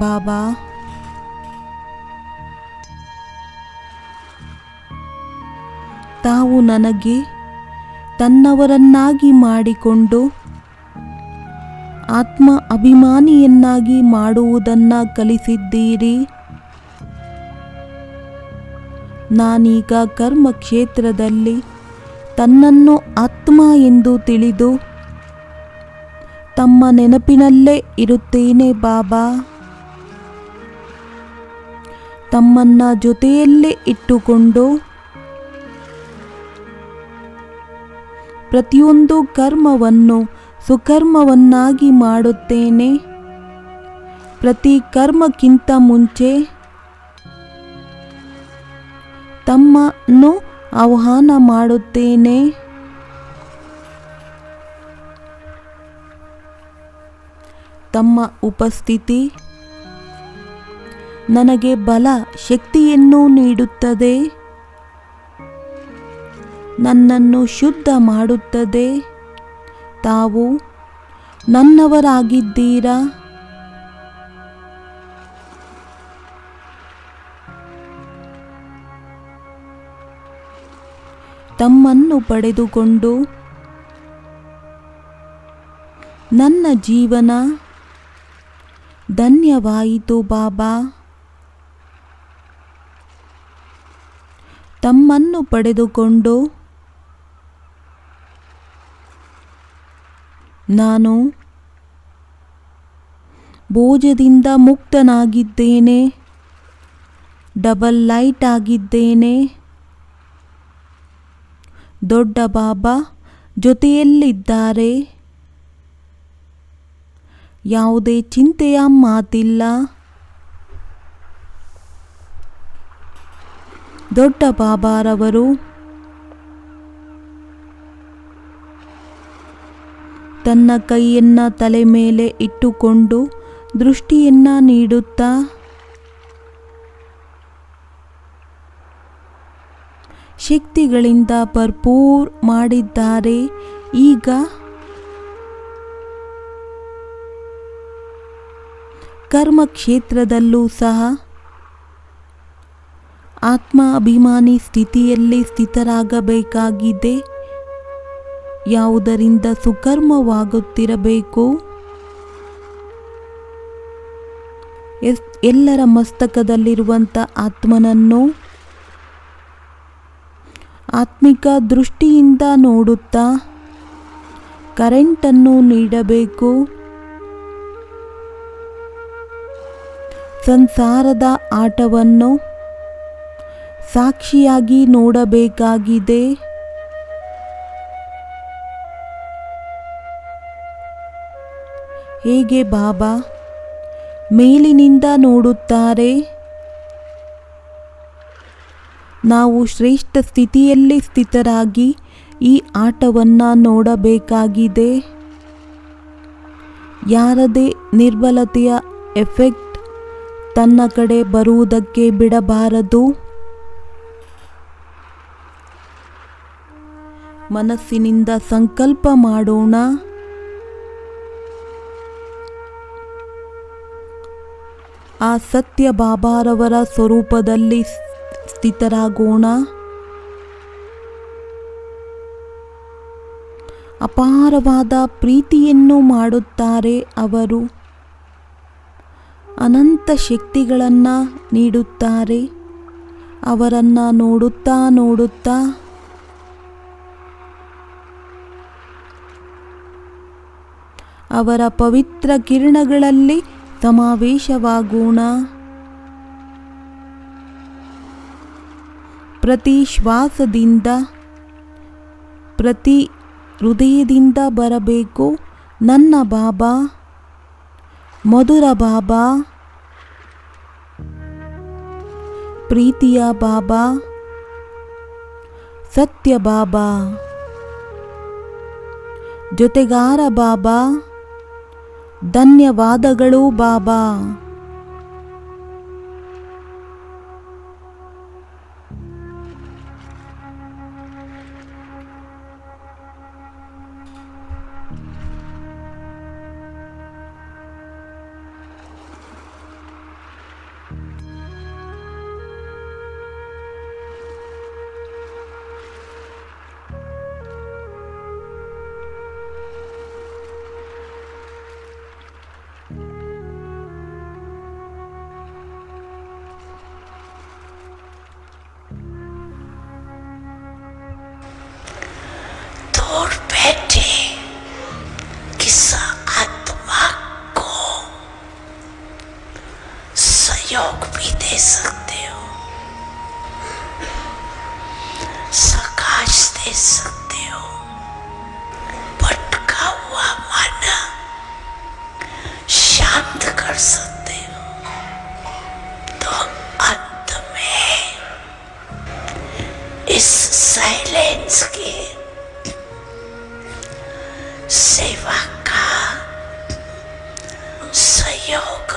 ಬಾಬಾ ತಾವು ನನಗೆ ತನ್ನವರನ್ನಾಗಿ ಮಾಡಿಕೊಂಡು ಆತ್ಮ ಅಭಿಮಾನಿಯನ್ನಾಗಿ ಮಾಡುವುದನ್ನು ಕಲಿಸಿದ್ದೀರಿ. ನಾನೀಗ ಕರ್ಮಕ್ಷೇತ್ರದಲ್ಲಿ ತನ್ನನ್ನು ಆತ್ಮ ಎಂದು ತಿಳಿದು ತಮ್ಮ ನೆನಪಿನಲ್ಲೇ ಇರುತ್ತೇನೆ. ಬಾಬಾ ತಮ್ಮನ್ನ ಜೊತೆಯಲ್ಲೇ ಇಟ್ಟುಕೊಂಡು ಪ್ರತಿಯೊಂದು ಕರ್ಮವನ್ನು ಸುಕರ್ಮವನ್ನಾಗಿ ಮಾಡುತ್ತೇನೆ. ಪ್ರತಿ ಕರ್ಮಕ್ಕಿಂತ ಮುಂಚೆ ತಮ್ಮನ್ನು ಆಹ್ವಾನ ಮಾಡುತ್ತೇನೆ. ತಮ್ಮ ಉಪಸ್ಥಿತಿ ನನಗೆ ಬಲ ಶಕ್ತಿಯನ್ನು ನೀಡುತ್ತದೆ, ನನ್ನನ್ನು ಶುದ್ಧ ಮಾಡುತ್ತದೆ. ತಾವು ನನ್ನವರಾಗಿದ್ದೀರಾ. ತಮ್ಮನ್ನು ಪಡೆದುಕೊಂಡು ನನ್ನ ಜೀವನ ಧನ್ಯವಾಯಿತು ಬಾಬಾ. ತಮ್ಮನ್ನು ಪಡೆದುಕೊಂಡು ನಾನು ಬೋಜದಿಂದ ಮುಕ್ತನಾಗಿದ್ದೇನೆ, ಡಬಲ್ ಲೈಟ್ ಆಗಿದ್ದೇನೆ. ದೊಡ್ಡ ಬಾಬಾ ಜೊತೆಯಲ್ಲಿದ್ದಾರೆ. ಯಾವುದೇ ಚಿಂತೆಯ ಮಾತಿಲ್ಲ. ದೊಡ್ಡ ಬಾಬಾರವರು ತನ್ನ ಕೈಯನ್ನ ತಲೆ ಮೇಲೆ ಇಟ್ಟುಕೊಂಡು ದೃಷ್ಟಿಯನ್ನ ನೀಡುತ್ತಾ ಶಕ್ತಿಗಳಿಂದ ಭರ್ಪೂರ್ ಮಾಡಿದ್ದಾರೆ. ಈಗ ಕರ್ಮಕ್ಷೇತ್ರದಲ್ಲೂ ಸಹ ಆತ್ಮ ಅಭಿಮಾನಿ ಸ್ಥಿತಿಯಲ್ಲಿ ಸ್ಥಿತರಾಗಬೇಕಾಗಿದೆ. ಯಾವುದರಿಂದ ಸುಕರ್ಮವಾಗುತ್ತಿರಬೇಕು. ಎಲ್ಲರ ಮಸ್ತಕದಲ್ಲಿರುವಂಥ ಆತ್ಮನನ್ನು ಆತ್ಮಿಕ ದೃಷ್ಟಿಯಿಂದ ನೋಡುತ್ತಾ ಕರೆಂಟನ್ನು ನೀಡಬೇಕು. ಸಂಸಾರದ ಆಟವನ್ನು ಸಾಕ್ಷಿಯಾಗಿ ನೋಡಬೇಕಾಗಿದೆ. ಹೇಗೆ ಬಾಬಾ ಮೇಲಿನಿಂದ ನೋಡುತ್ತಾರೆ, ನಾವು ಶ್ರೇಷ್ಠ ಸ್ಥಿತಿಯಲ್ಲಿ ಸ್ಥಿತರಾಗಿ ಈ ಆಟವನ್ನು ನೋಡಬೇಕಾಗಿದೆ. ಯಾರದೇ ನಿರ್ಬಲತೆಯ ಎಫೆಕ್ಟ್ ತನ್ನ ಕಡೆ ಬರುವುದಕ್ಕೆ ಬಿಡಬಾರದು. ಮನಸ್ಸಿನಿಂದ ಸಂಕಲ್ಪ ಮಾಡೋಣ. ಆ ಸತ್ಯ ಬಾಬಾರವರ ಸ್ವರೂಪದಲ್ಲಿ ಸ್ಥಿತರಾಗೋಣ. ಅಪಾರವಾದ ಪ್ರೀತಿಯನ್ನು ಮಾಡುತ್ತಾರೆ ಅವರು. ಅನಂತ ಶಕ್ತಿಗಳನ್ನು ನೀಡುತ್ತಾರೆ. ಅವರನ್ನು ನೋಡುತ್ತಾ ನೋಡುತ್ತಾ ಅವರ ಪವಿತ್ರ ಕಿರಣಗಳಲ್ಲಿ ಸಮಾವೇಶವಾಗೋಣ. ಪ್ರತಿ ಶ್ವಾಸದಿಂದ ಪ್ರತಿ ಹೃದಯದಿಂದ ಬರಬೇಕು ನನ್ನ ಬಾಬಾ, ಮಧುರ ಬಾಬಾ, ಪ್ರೀತಿಯ ಬಾಬಾ, ಸತ್ಯ ಬಾಬಾ, ಜೊತೆಗಾರ ಬಾಬಾ, ಧನ್ಯವಾದಗಳು ಬಾಬಾ. दूर बैठे किस आत्मा को सहयोग भी दे सकते हो, प्रकाश दे सकते हो. भटका हुआ मन शांत कर सकते हो. तो अंत में इस साइलेंस के सेवा का सहयोग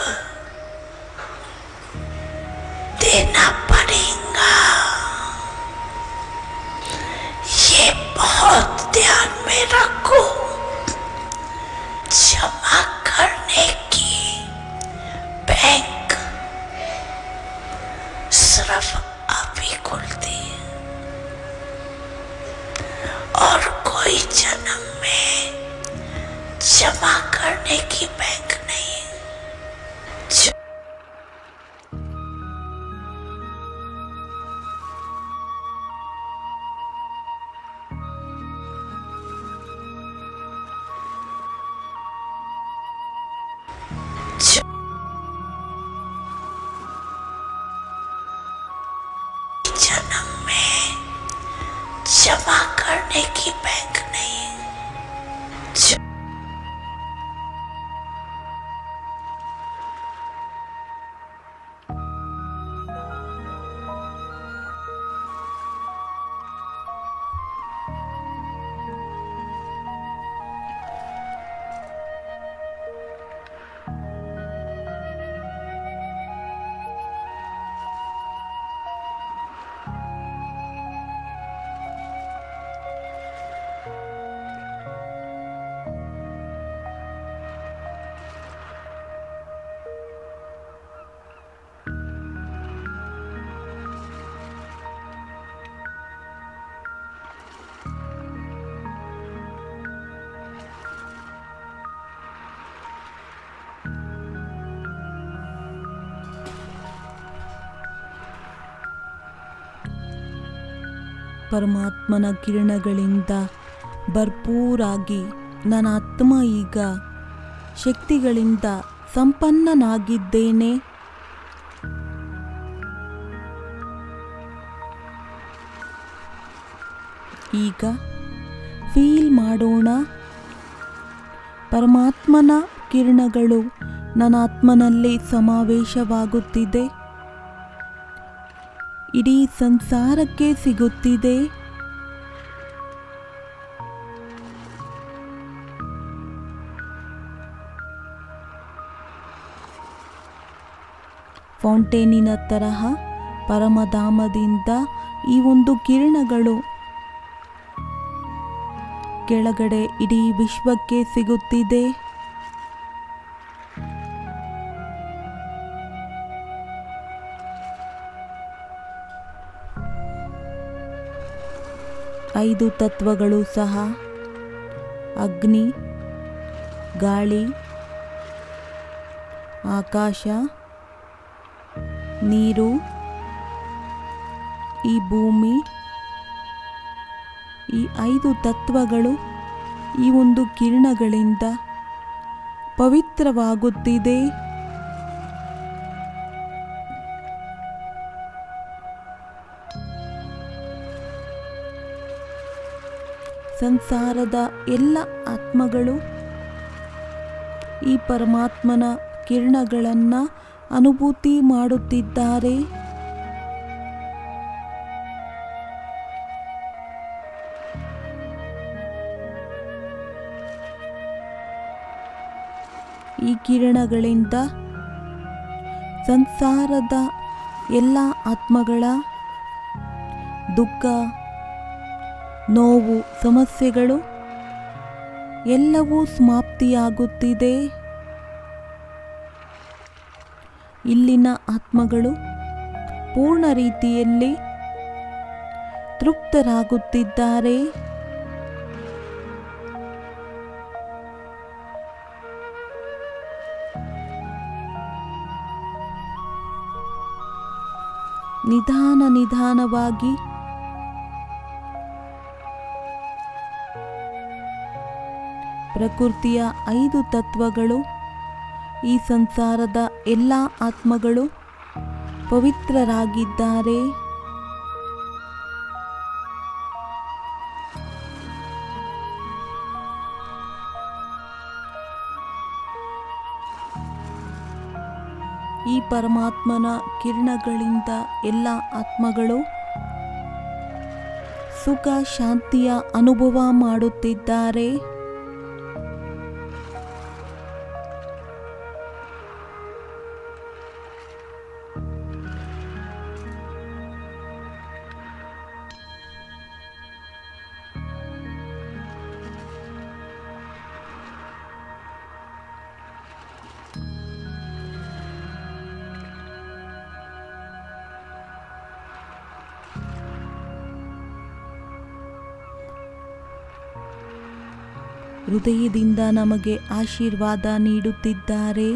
जमा करने की बैंक नहीं है। ಪರಮಾತ್ಮನ ಕಿರಣಗಳಿಂದ ಭರ್ಪೂರಾಗಿ ನನ್ನ ಆತ್ಮ ಈಗ ಶಕ್ತಿಗಳಿಂದ ಸಂಪನ್ನನಾಗಿದ್ದೇನೆ. ಈಗ ಫೀಲ್ ಮಾಡೋಣ, ಪರಮಾತ್ಮನ ಕಿರಣಗಳು ನನ್ನ ಆತ್ಮನಲ್ಲಿ ಸಮಾವೇಶವಾಗುತ್ತಿದೆ, ಇಡೀ ಸಂಸಾರಕ್ಕೆ ಸಿಗುತ್ತಿದೆ. ಫೌಂಟೇನಿನ ತರಹ ಪರಮಧಾಮದಿಂದ ಈ ಒಂದು ಕಿರಣಗಳು ಕೆಳಗಡೆ ಇಡೀ ವಿಶ್ವಕ್ಕೆ ಸಿಗುತ್ತಿದೆ. ಐದು ತತ್ವಗಳು ಸಹ ಅಗ್ನಿ, ಗಾಳಿ, ಆಕಾಶ, ನೀರು, ಈ ಭೂಮಿ, ಈ ಐದು ತತ್ವಗಳು ಈ ಒಂದು ಕಿರಣಗಳಿಂದ ಪವಿತ್ರವಾಗುತ್ತಿದೆ. ಸಂಸಾರದ ಎಲ್ಲ ಆತ್ಮಗಳು ಈ ಪರಮಾತ್ಮನ ಕಿರಣಗಳನ್ನು ಅನುಭೂತಿ ಮಾಡುತ್ತಿದ್ದಾರೆ. ಈ ಕಿರಣಗಳಿಂದ ಸಂಸಾರದ ಎಲ್ಲ ಆತ್ಮಗಳ ದುಃಖ, ನೋವು, ಸಮಸ್ಯೆಗಳು ಎಲ್ಲವೂ ಸಮಾಪ್ತಿಯಾಗುತ್ತಿದೆ. ಇಲ್ಲಿನ ಆತ್ಮಗಳು ಪೂರ್ಣ ರೀತಿಯಲ್ಲಿ ತೃಪ್ತರಾಗುತ್ತಿದ್ದಾರೆ. ನಿಧಾನವಾಗಿ ಪ್ರಕೃತಿಯ ಐದು ತತ್ವಗಳು ಈ ಸಂಸಾರದ ಎಲ್ಲ ಆತ್ಮಗಳು ಪವಿತ್ರರಾಗಿದ್ದಾರೆ. ಈ ಪರಮಾತ್ಮನ ಕಿರಣಗಳಿಂದ ಎಲ್ಲ ಆತ್ಮಗಳು ಸುಖ ಶಾಂತಿಯ ಅನುಭವ ಮಾಡುತ್ತಿದ್ದಾರೆ. ಹೃದಯದಿಂದ ನಮಗೆ ಆಶೀರ್ವಾದ ನೀಡುತ್ತಿದ್ದಾರೆ.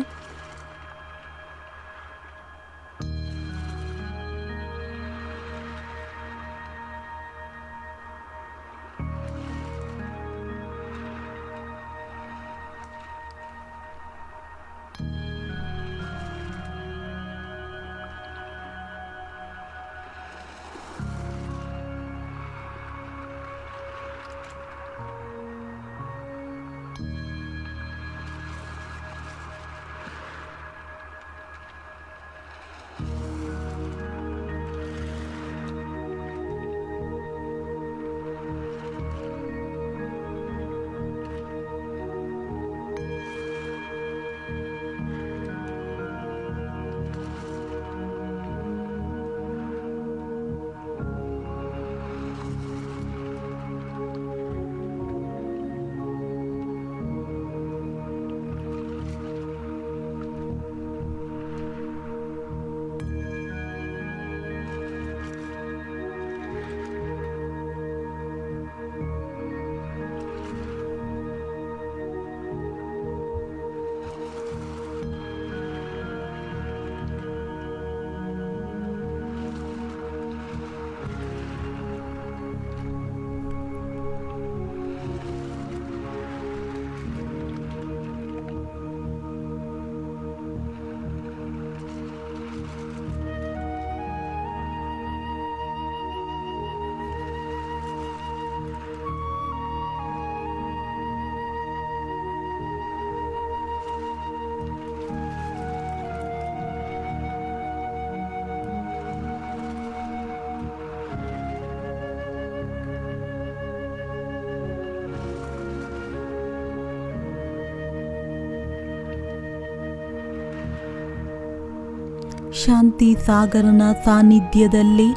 ಶಾಂತಿ ಸಾಗರನ ಸಾನ್ನಿಧ್ಯದಲ್ಲಿ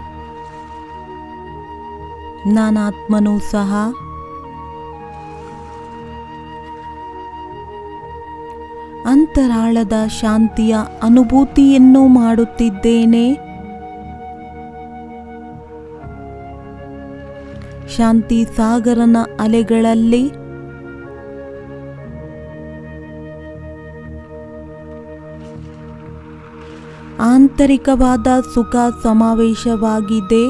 ನಾನಾತ್ಮನೂ ಸಹ ಅಂತರಾಳದ ಶಾಂತಿಯ ಅನುಭೂತಿಯನ್ನು ಮಾಡುತ್ತಿದ್ದೇನೆ. ಶಾಂತಿ ಸಾಗರನ ಅಲೆಗಳಲ್ಲಿ ಆಂತರಿಕವಾದ ಸುಖ ಸಮಾವೇಶವಾಗಿದೆ.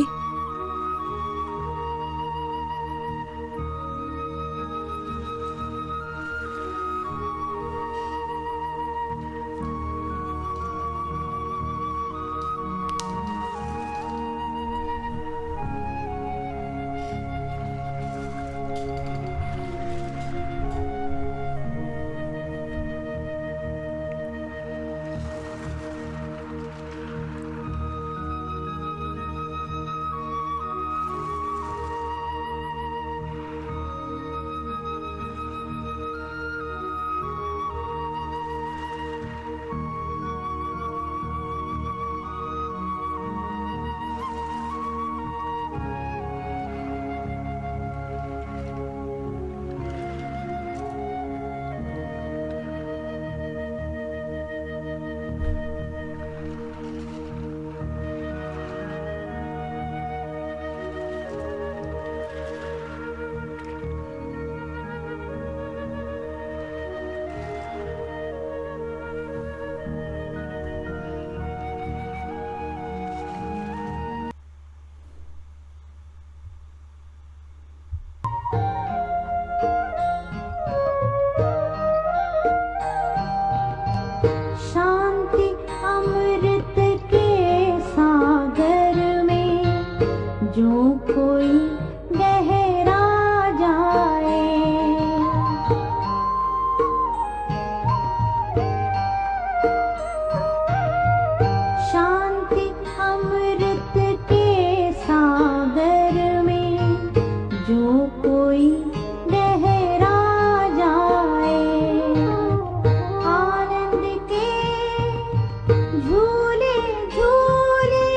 शांति अमृत के सागर में जो कोई गहरा जाए, शांति अमृत के सागर में जो कोई गहरा जाए, आनंद के झूले झूले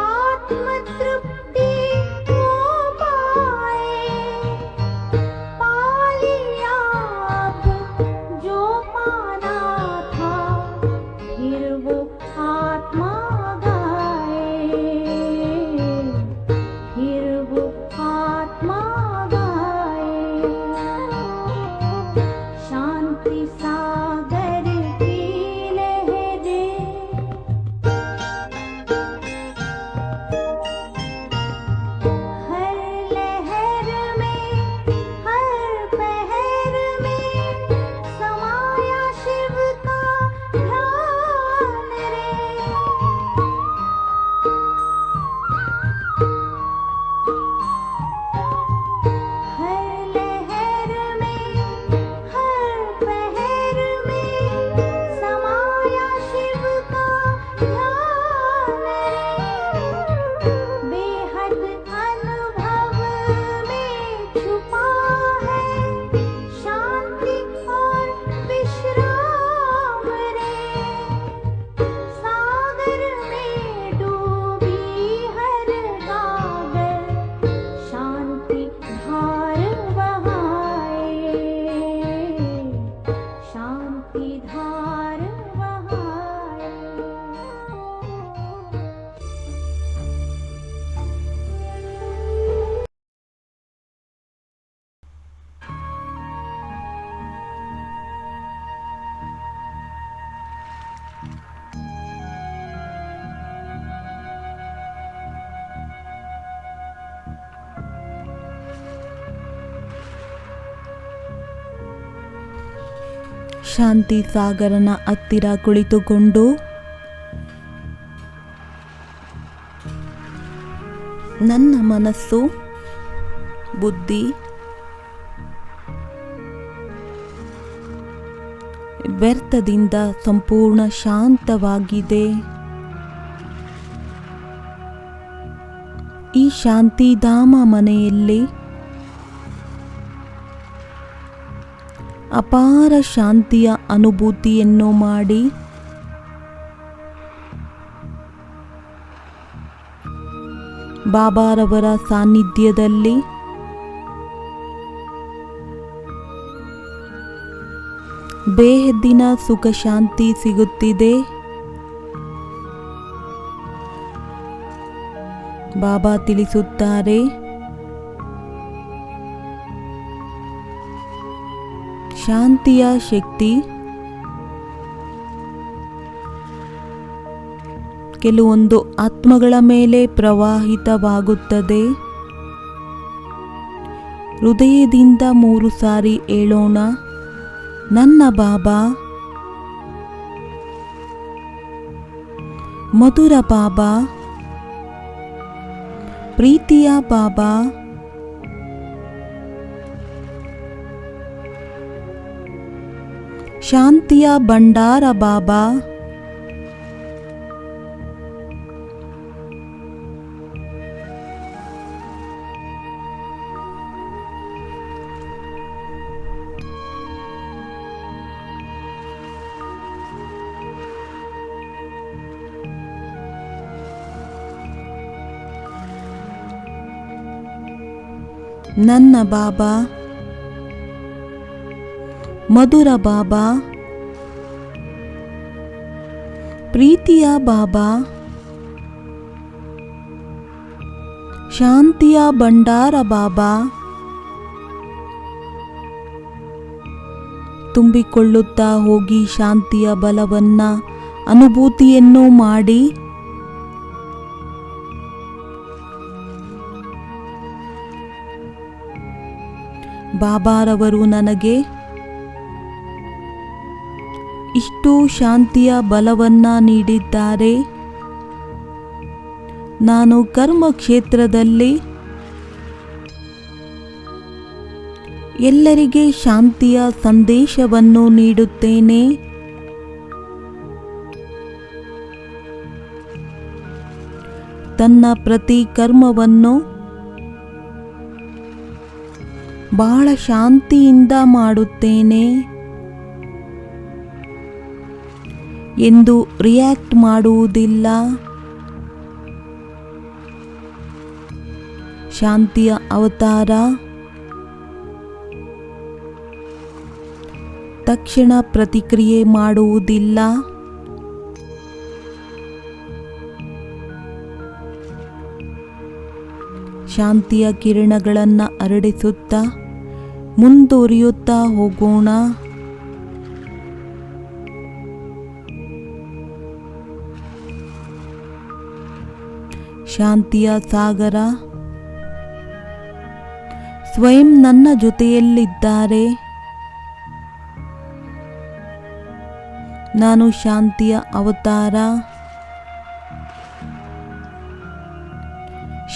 आत्म तृप्ति को पाए, पा लिया अब जो पाना था फिर वो आत्मा गाए, फिर वो आत्मा गाए। शांति सागर की लहरें हर लहर में हर पहर में समाया शिव का ध्यान रे, हर लहर में हर पहर में समाया शिव का ध्यान रे, बेहद अनुभव में छुपा है शांति और विश्राम रे, सागर में डूबी हर गागर शांति धार बहाए, शांति धार बहाए। ಶಾಂತಿ ಸಾಗರನ ಹತ್ತಿರ ಕುಳಿತುಕೊಂಡು ನನ್ನ ಮನಸ್ಸು ಬುದ್ಧಿ ವ್ಯರ್ಥದಿಂದ ಸಂಪೂರ್ಣ ಶಾಂತವಾಗಿದೆ. ಈ ಶಾಂತಿಧಾಮ ಮನೆಯಲ್ಲಿ ಅಪಾರ ಶಾಂತಿಯ ಅನುಭೂತಿಯನ್ನು ಮಾಡಿ ಬಾಬಾರವರ ಸಾನ್ನಿಧ್ಯದಲ್ಲಿ ಬೇಹದ್ದಿನ ಸುಖ ಶಾಂತಿ ಸಿಗುತ್ತಿದೆ. ಬಾಬಾ ತಿಳಿಸುತ್ತಾರೆ, ಶಾಂತಿಯ ಶಕ್ತಿ ಕೆಲವೊಂದು ಆತ್ಮಗಳ ಮೇಲೆ ಪ್ರವಾಹಿತವಾಗುತ್ತದೆ. ಹೃದಯದಿಂದ 3 ಸಾರಿ ಹೇಳೋಣ, ನನ್ನ ಬಾಬಾ, ಮಧುರ ಬಾಬಾ, ಪ್ರೀತಿಯ ಬಾಬಾ, ಶಾಂತಿಯ ಭಂಡಾರ ಬಾಬಾ, ನನ್ನ ಬಾಬಾ, ಮಧುರ ಬಾಬಾ, ಪ್ರೀತಿಯ ಬಾಬಾ, ಶಾಂತಿಯ ಭಂಡಾರ ಬಾಬಾ, ತುಂಬಿಕೊಳ್ಳುತ್ತಾ ಹೋಗಿ ಶಾಂತಿಯ ಬಲವನ್ನ ಅನುಭೂತಿಯನ್ನು ಮಾಡಿ. ಬಾಬಾರವರು ನನಗೆ ಇಷ್ಟು ಶಾಂತಿಯ ಬಲವನ್ನ ನೀಡಿದ್ದಾರೆ. ನಾನು ಕರ್ಮ ಕ್ಷೇತ್ರದಲ್ಲಿ ಎಲ್ಲರಿಗೆ ಶಾಂತಿಯ ಸಂದೇಶವನ್ನು ನೀಡುತ್ತೇನೆ. ತನ್ನ ಪ್ರತಿ ಕರ್ಮವನ್ನು ಬಹಳ ಶಾಂತಿಯಿಂದ ಮಾಡುತ್ತೇನೆ ಎಂದು ರಿಯಾಕ್ಟ್ ಮಾಡುವುದಿಲ್ಲ. ಶಾಂತಿಯ ಅವತಾರ ತಕ್ಷಣ ಪ್ರತಿಕ್ರಿಯೆ ಮಾಡುವುದಿಲ್ಲ. ಶಾಂತಿಯ ಕಿರಣಗಳನ್ನು ಹರಡಿಸುತ್ತಾ ಮುಂದುವರಿಯುತ್ತಾ ಹೋಗೋಣ. ಶಾಂತಿಯ ಸಾಗರ ಸ್ವಯಂ ನನ್ನ ಜೊತೆಯಲ್ಲಿದ್ದಾರೆ. ನಾನು ಶಾಂತಿಯ ಅವತಾರ.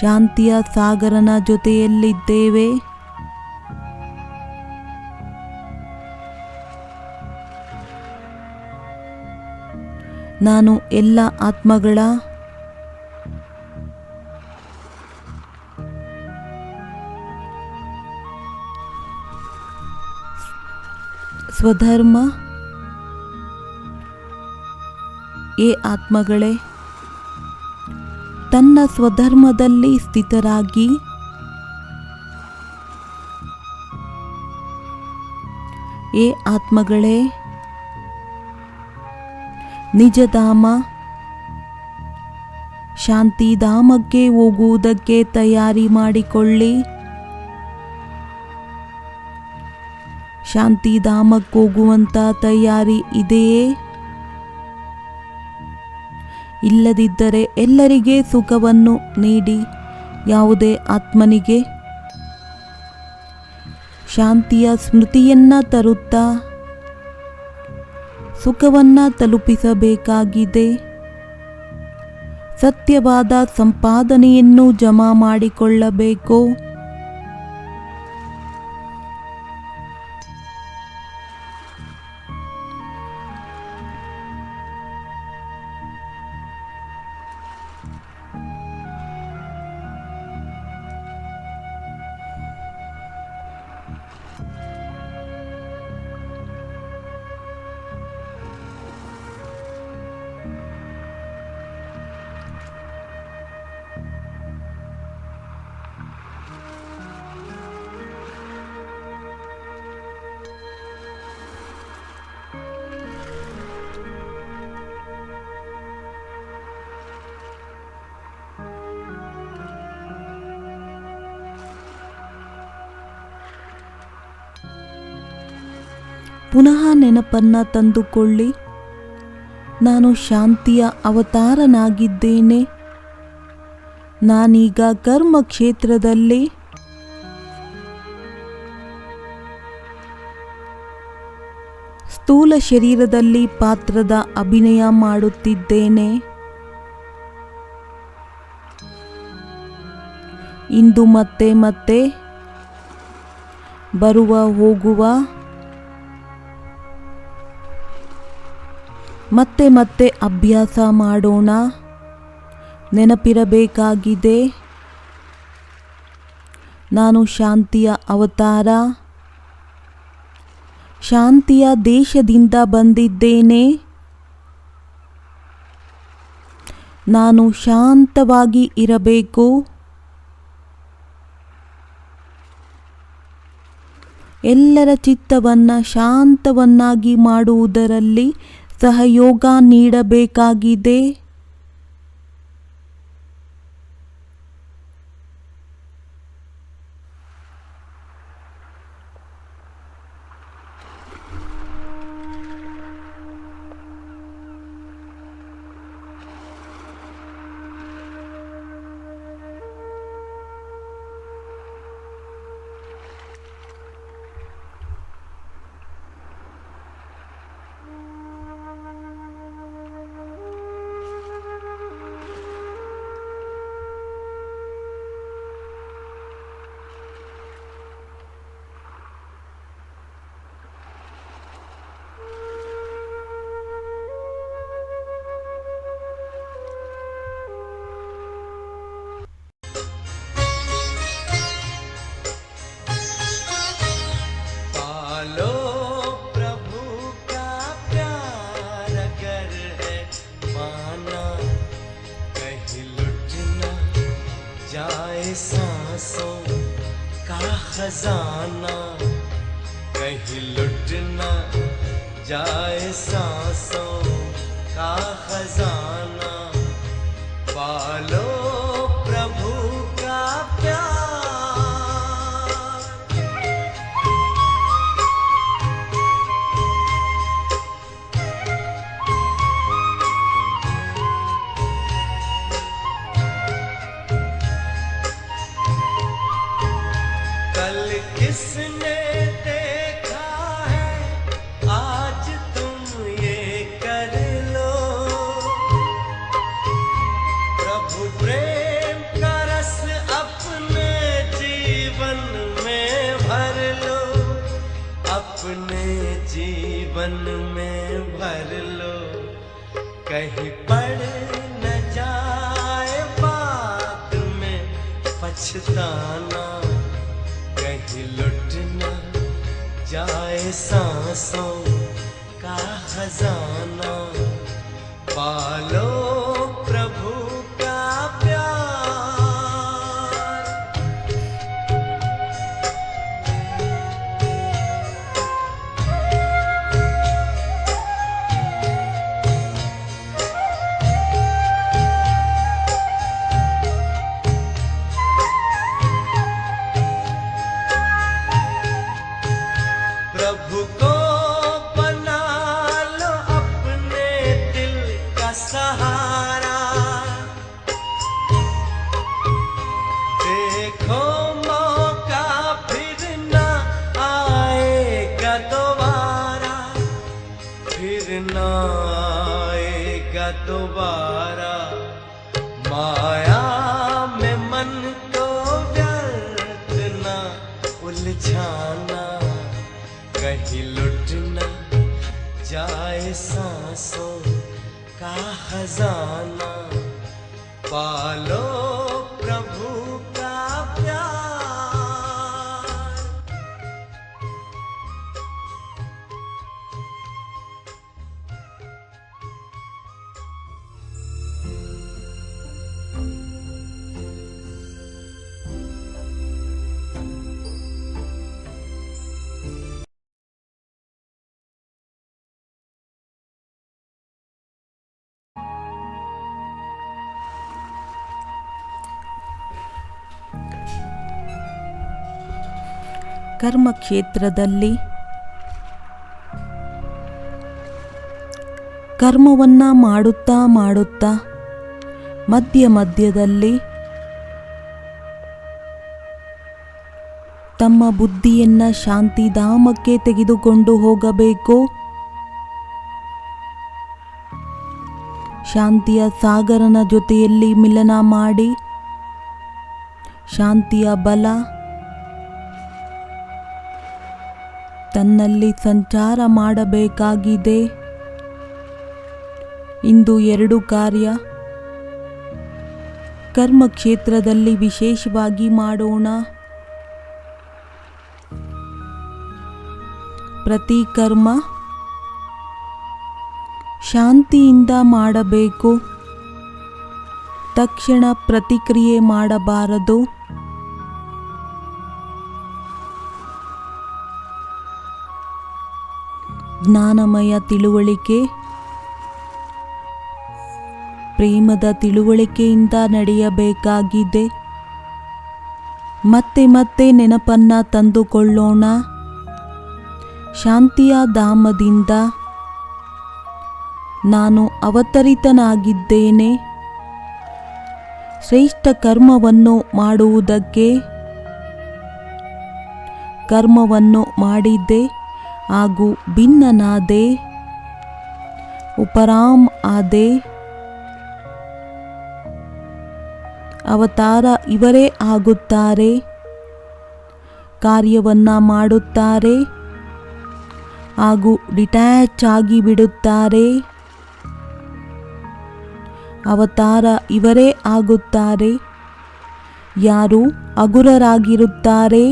ಶಾಂತಿಯ ಸಾಗರನ ಜೊತೆಯಲ್ಲಿದ್ದೇವೆ. ನಾನು ಎಲ್ಲ ಆತ್ಮಗಳ ಸ್ವಧರ್ಮ. ಏ ಆತ್ಮಗಳೇ, ತನ್ನ ಸ್ವಧರ್ಮದಲ್ಲಿ ಸ್ಥಿತರಾಗಿ ಏ ಆತ್ಮಗಳೇ, ನಿಜಧಾಮ ಶಾಂತಿಧಾಮಕ್ಕೆ ಹೋಗುವುದಕ್ಕೆ ತಯಾರಿ ಮಾಡಿಕೊಳ್ಳಿ. ಶಾಂತಿಧಾಮಕ್ಕೆ ಹೋಗುವಂತ ತಯಾರಿ ಇದೆಯೇ? ಇಲ್ಲದಿದ್ದರೆ ಎಲ್ಲರಿಗೆ ಸುಖವನ್ನು ನೀಡಿ ಯಾವುದೇ ಆತ್ಮನಿಗೆ ಶಾಂತಿಯ ಸ್ಮೃತಿಯನ್ನ ತರುತ್ತಾ ಸುಖವನ್ನ ತಲುಪಿಸಬೇಕಾಗಿದೆ. ಸತ್ಯವಾದ ಸಂಪಾದನೆಯನ್ನು ಜಮಾ ಮಾಡಿಕೊಳ್ಳಬೇಕು. ಪುನಃ ನೆನಪನ್ನು ತಂದುಕೊಳ್ಳಿ. ನಾನು ಶಾಂತಿಯ ಅವತಾರನಾಗಿದ್ದೇನೆ. ನಾನೀಗ ಕರ್ಮಕ್ಷೇತ್ರದಲ್ಲಿ ಸ್ಥೂಲ ಶರೀರದಲ್ಲಿ ಪಾತ್ರದ ಅಭಿನಯ ಮಾಡುತ್ತಿದ್ದೇನೆ. ಇಂದು ಮತ್ತೆ ಮತ್ತೆ ಬರುವ ಹೋಗುವ ಮತ್ತೆ ಮತ್ತೆ ಅಭ್ಯಾಸ ಮಾಡೋಣ. ನೆನಪಿರಬೇಕಾಗಿದೆ, ನಾನು ಶಾಂತಿಯ ಅವತಾರ, ಶಾಂತಿಯ ದೇಶದಿಂದ ಬಂದಿದ್ದೇನೆ. ನಾನು ಶಾಂತವಾಗಿ ಇರಬೇಕು. ಎಲ್ಲರ ಚಿತ್ತವನ್ನು ಶಾಂತವನ್ನಾಗಿ ಮಾಡುವುದರಲ್ಲಿ ಸಹಯೋಗ ನೀಡಬೇಕಾಗಿದೆ. पालो प्रभु का प्यार अगर है पाना, कहीं लुट न जाए सांसों का खजाना, कहीं लुट न जाए सांसों का खजाना। पालो प्रभु का प्यार। कल किसने देखा है, आज तुम ये कर लो। प्रभु प्रेम का रस अपने जीवन में भर लो, अपने जीवन में भर लो। कहीं पड़ न जाए बाद में पछताना, कहीं लुट न जाए सांसों का खजाना। पालो प्रभु का प्यार। प्रभु को बना लो अपने दिल का सहारा। देखो मौका फिर न आएगा दोबारा, फिर न आएगा दोबारा। माया में मन को व्यर्थ न उलझाना, कहीं लुट न जाए सांसों का खजाना। पालो प्रभु का प्यार। ಕರ್ಮಕ್ಷೇತ್ರದಲ್ಲಿ ಕರ್ಮವನ್ನ ಮಾಡುತ್ತಾ ಮಾಡುತ್ತಾ ಮಧ್ಯದಲ್ಲಿ ತಮ್ಮ ಬುದ್ಧಿಯನ್ನ ಶಾಂತಿಧಾಮಕ್ಕೆ ತೆಗೆದುಕೊಂಡು ಹೋಗಬೇಕು. ಶಾಂತಿಯ ಸಾಗರನ ಜೊತೆಯಲ್ಲಿ ಮಿಲನ ಮಾಡಿ ಶಾಂತಿಯ ಬಲ ತನ್ನಲ್ಲಿ ಸಂಚಾರ ಮಾಡಬೇಕಾಗಿದೆ. ಇಂದು 2 ಕಾರ್ಯ ಕರ್ಮಕ್ಷೇತ್ರದಲ್ಲಿ ವಿಶೇಷವಾಗಿ ಮಾಡೋಣ. ಪ್ರತಿ ಕರ್ಮ ಶಾಂತಿಯಿಂದ ಮಾಡಬೇಕು. ತಕ್ಷಣ ಪ್ರತಿಕ್ರಿಯೆ ಮಾಡಬಾರದು. ಜ್ಞಾನಮಯ ತಿಳುವಳಿಕೆ, ಪ್ರೇಮದ ತಿಳುವಳಿಕೆಯಿಂದ ನಡೆಯಬೇಕಾಗಿದೆ. ಮತ್ತೆ ಮತ್ತೆ ನೆನಪನ್ನ ತಂದುಕೊಳ್ಳೋಣ. ಶಾಂತಿಯ ಧಾಮದಿಂದ ನಾನು ಅವತರಿತನಾಗಿದ್ದೇನೆ. ಶ್ರೇಷ್ಠ ಕರ್ಮವನ್ನು ಮಾಡುವುದಕ್ಕೆ ಕರ್ಮವನ್ನು ಮಾಡಿದ್ದೆ ಹಾಗೂ ಭಿನ್ನನಾದೆ, ಉಪರಾಮ್ ಆದೆ. ಅವತಾರ ಇವರೇ ಆಗುತ್ತಾರೆ, ಕಾರ್ಯವನ್ನ ಮಾಡುತ್ತಾರೆ ಹಾಗೂ ಡಿಟ್ಯಾಚ್ ಆಗಿ ಬಿಡುತ್ತಾರೆ. ಅವತಾರ ಇವರೇ ಆಗುತ್ತಾರೆ, ಯಾರು ಅಗುರರಾಗಿರುತ್ತಾರೆ.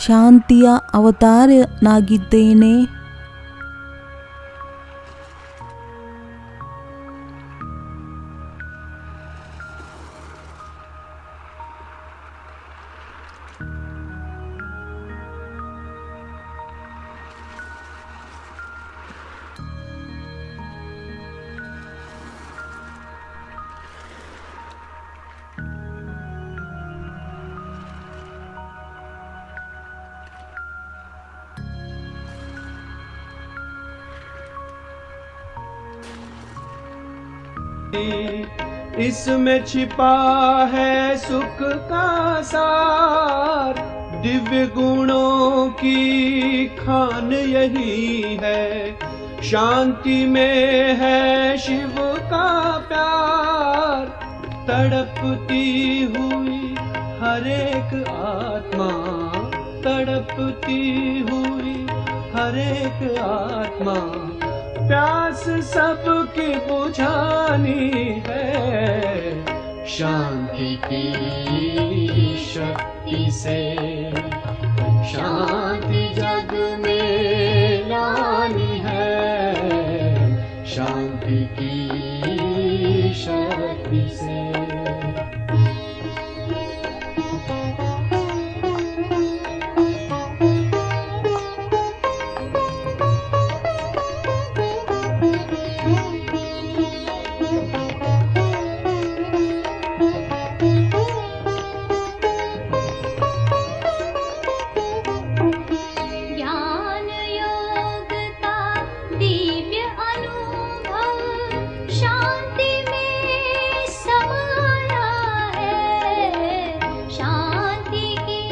ಶಾಂತಿಯ ಅವತಾರನಾಗಿದ್ದೇನೆ. इसमें छिपा है सुख का सार, दिव्य गुणों की खान यही है। शांति में है शिव का प्यार, तड़पती हुई हर एक आत्मा, तड़पती हुई हर एक आत्मा, प्यास सबकी बुझानी है। शांति की शक्ति से शांति जग में लानी है। शांति की शक्ति से ज्ञान योग का दिव्य अनुभव शांति में समाया है। शांति की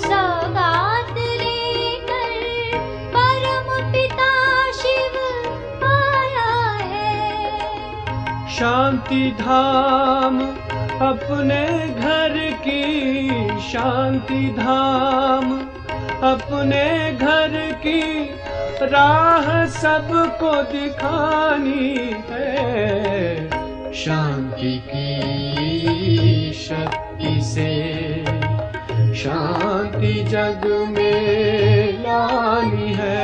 सौगात लेकर परम पिता शिव आया है। शांति धाम अपने घर की, शांति धाम अपने घर की राह सबको दिखानी है। शांति की शक्ति से शांति जग में लानी है।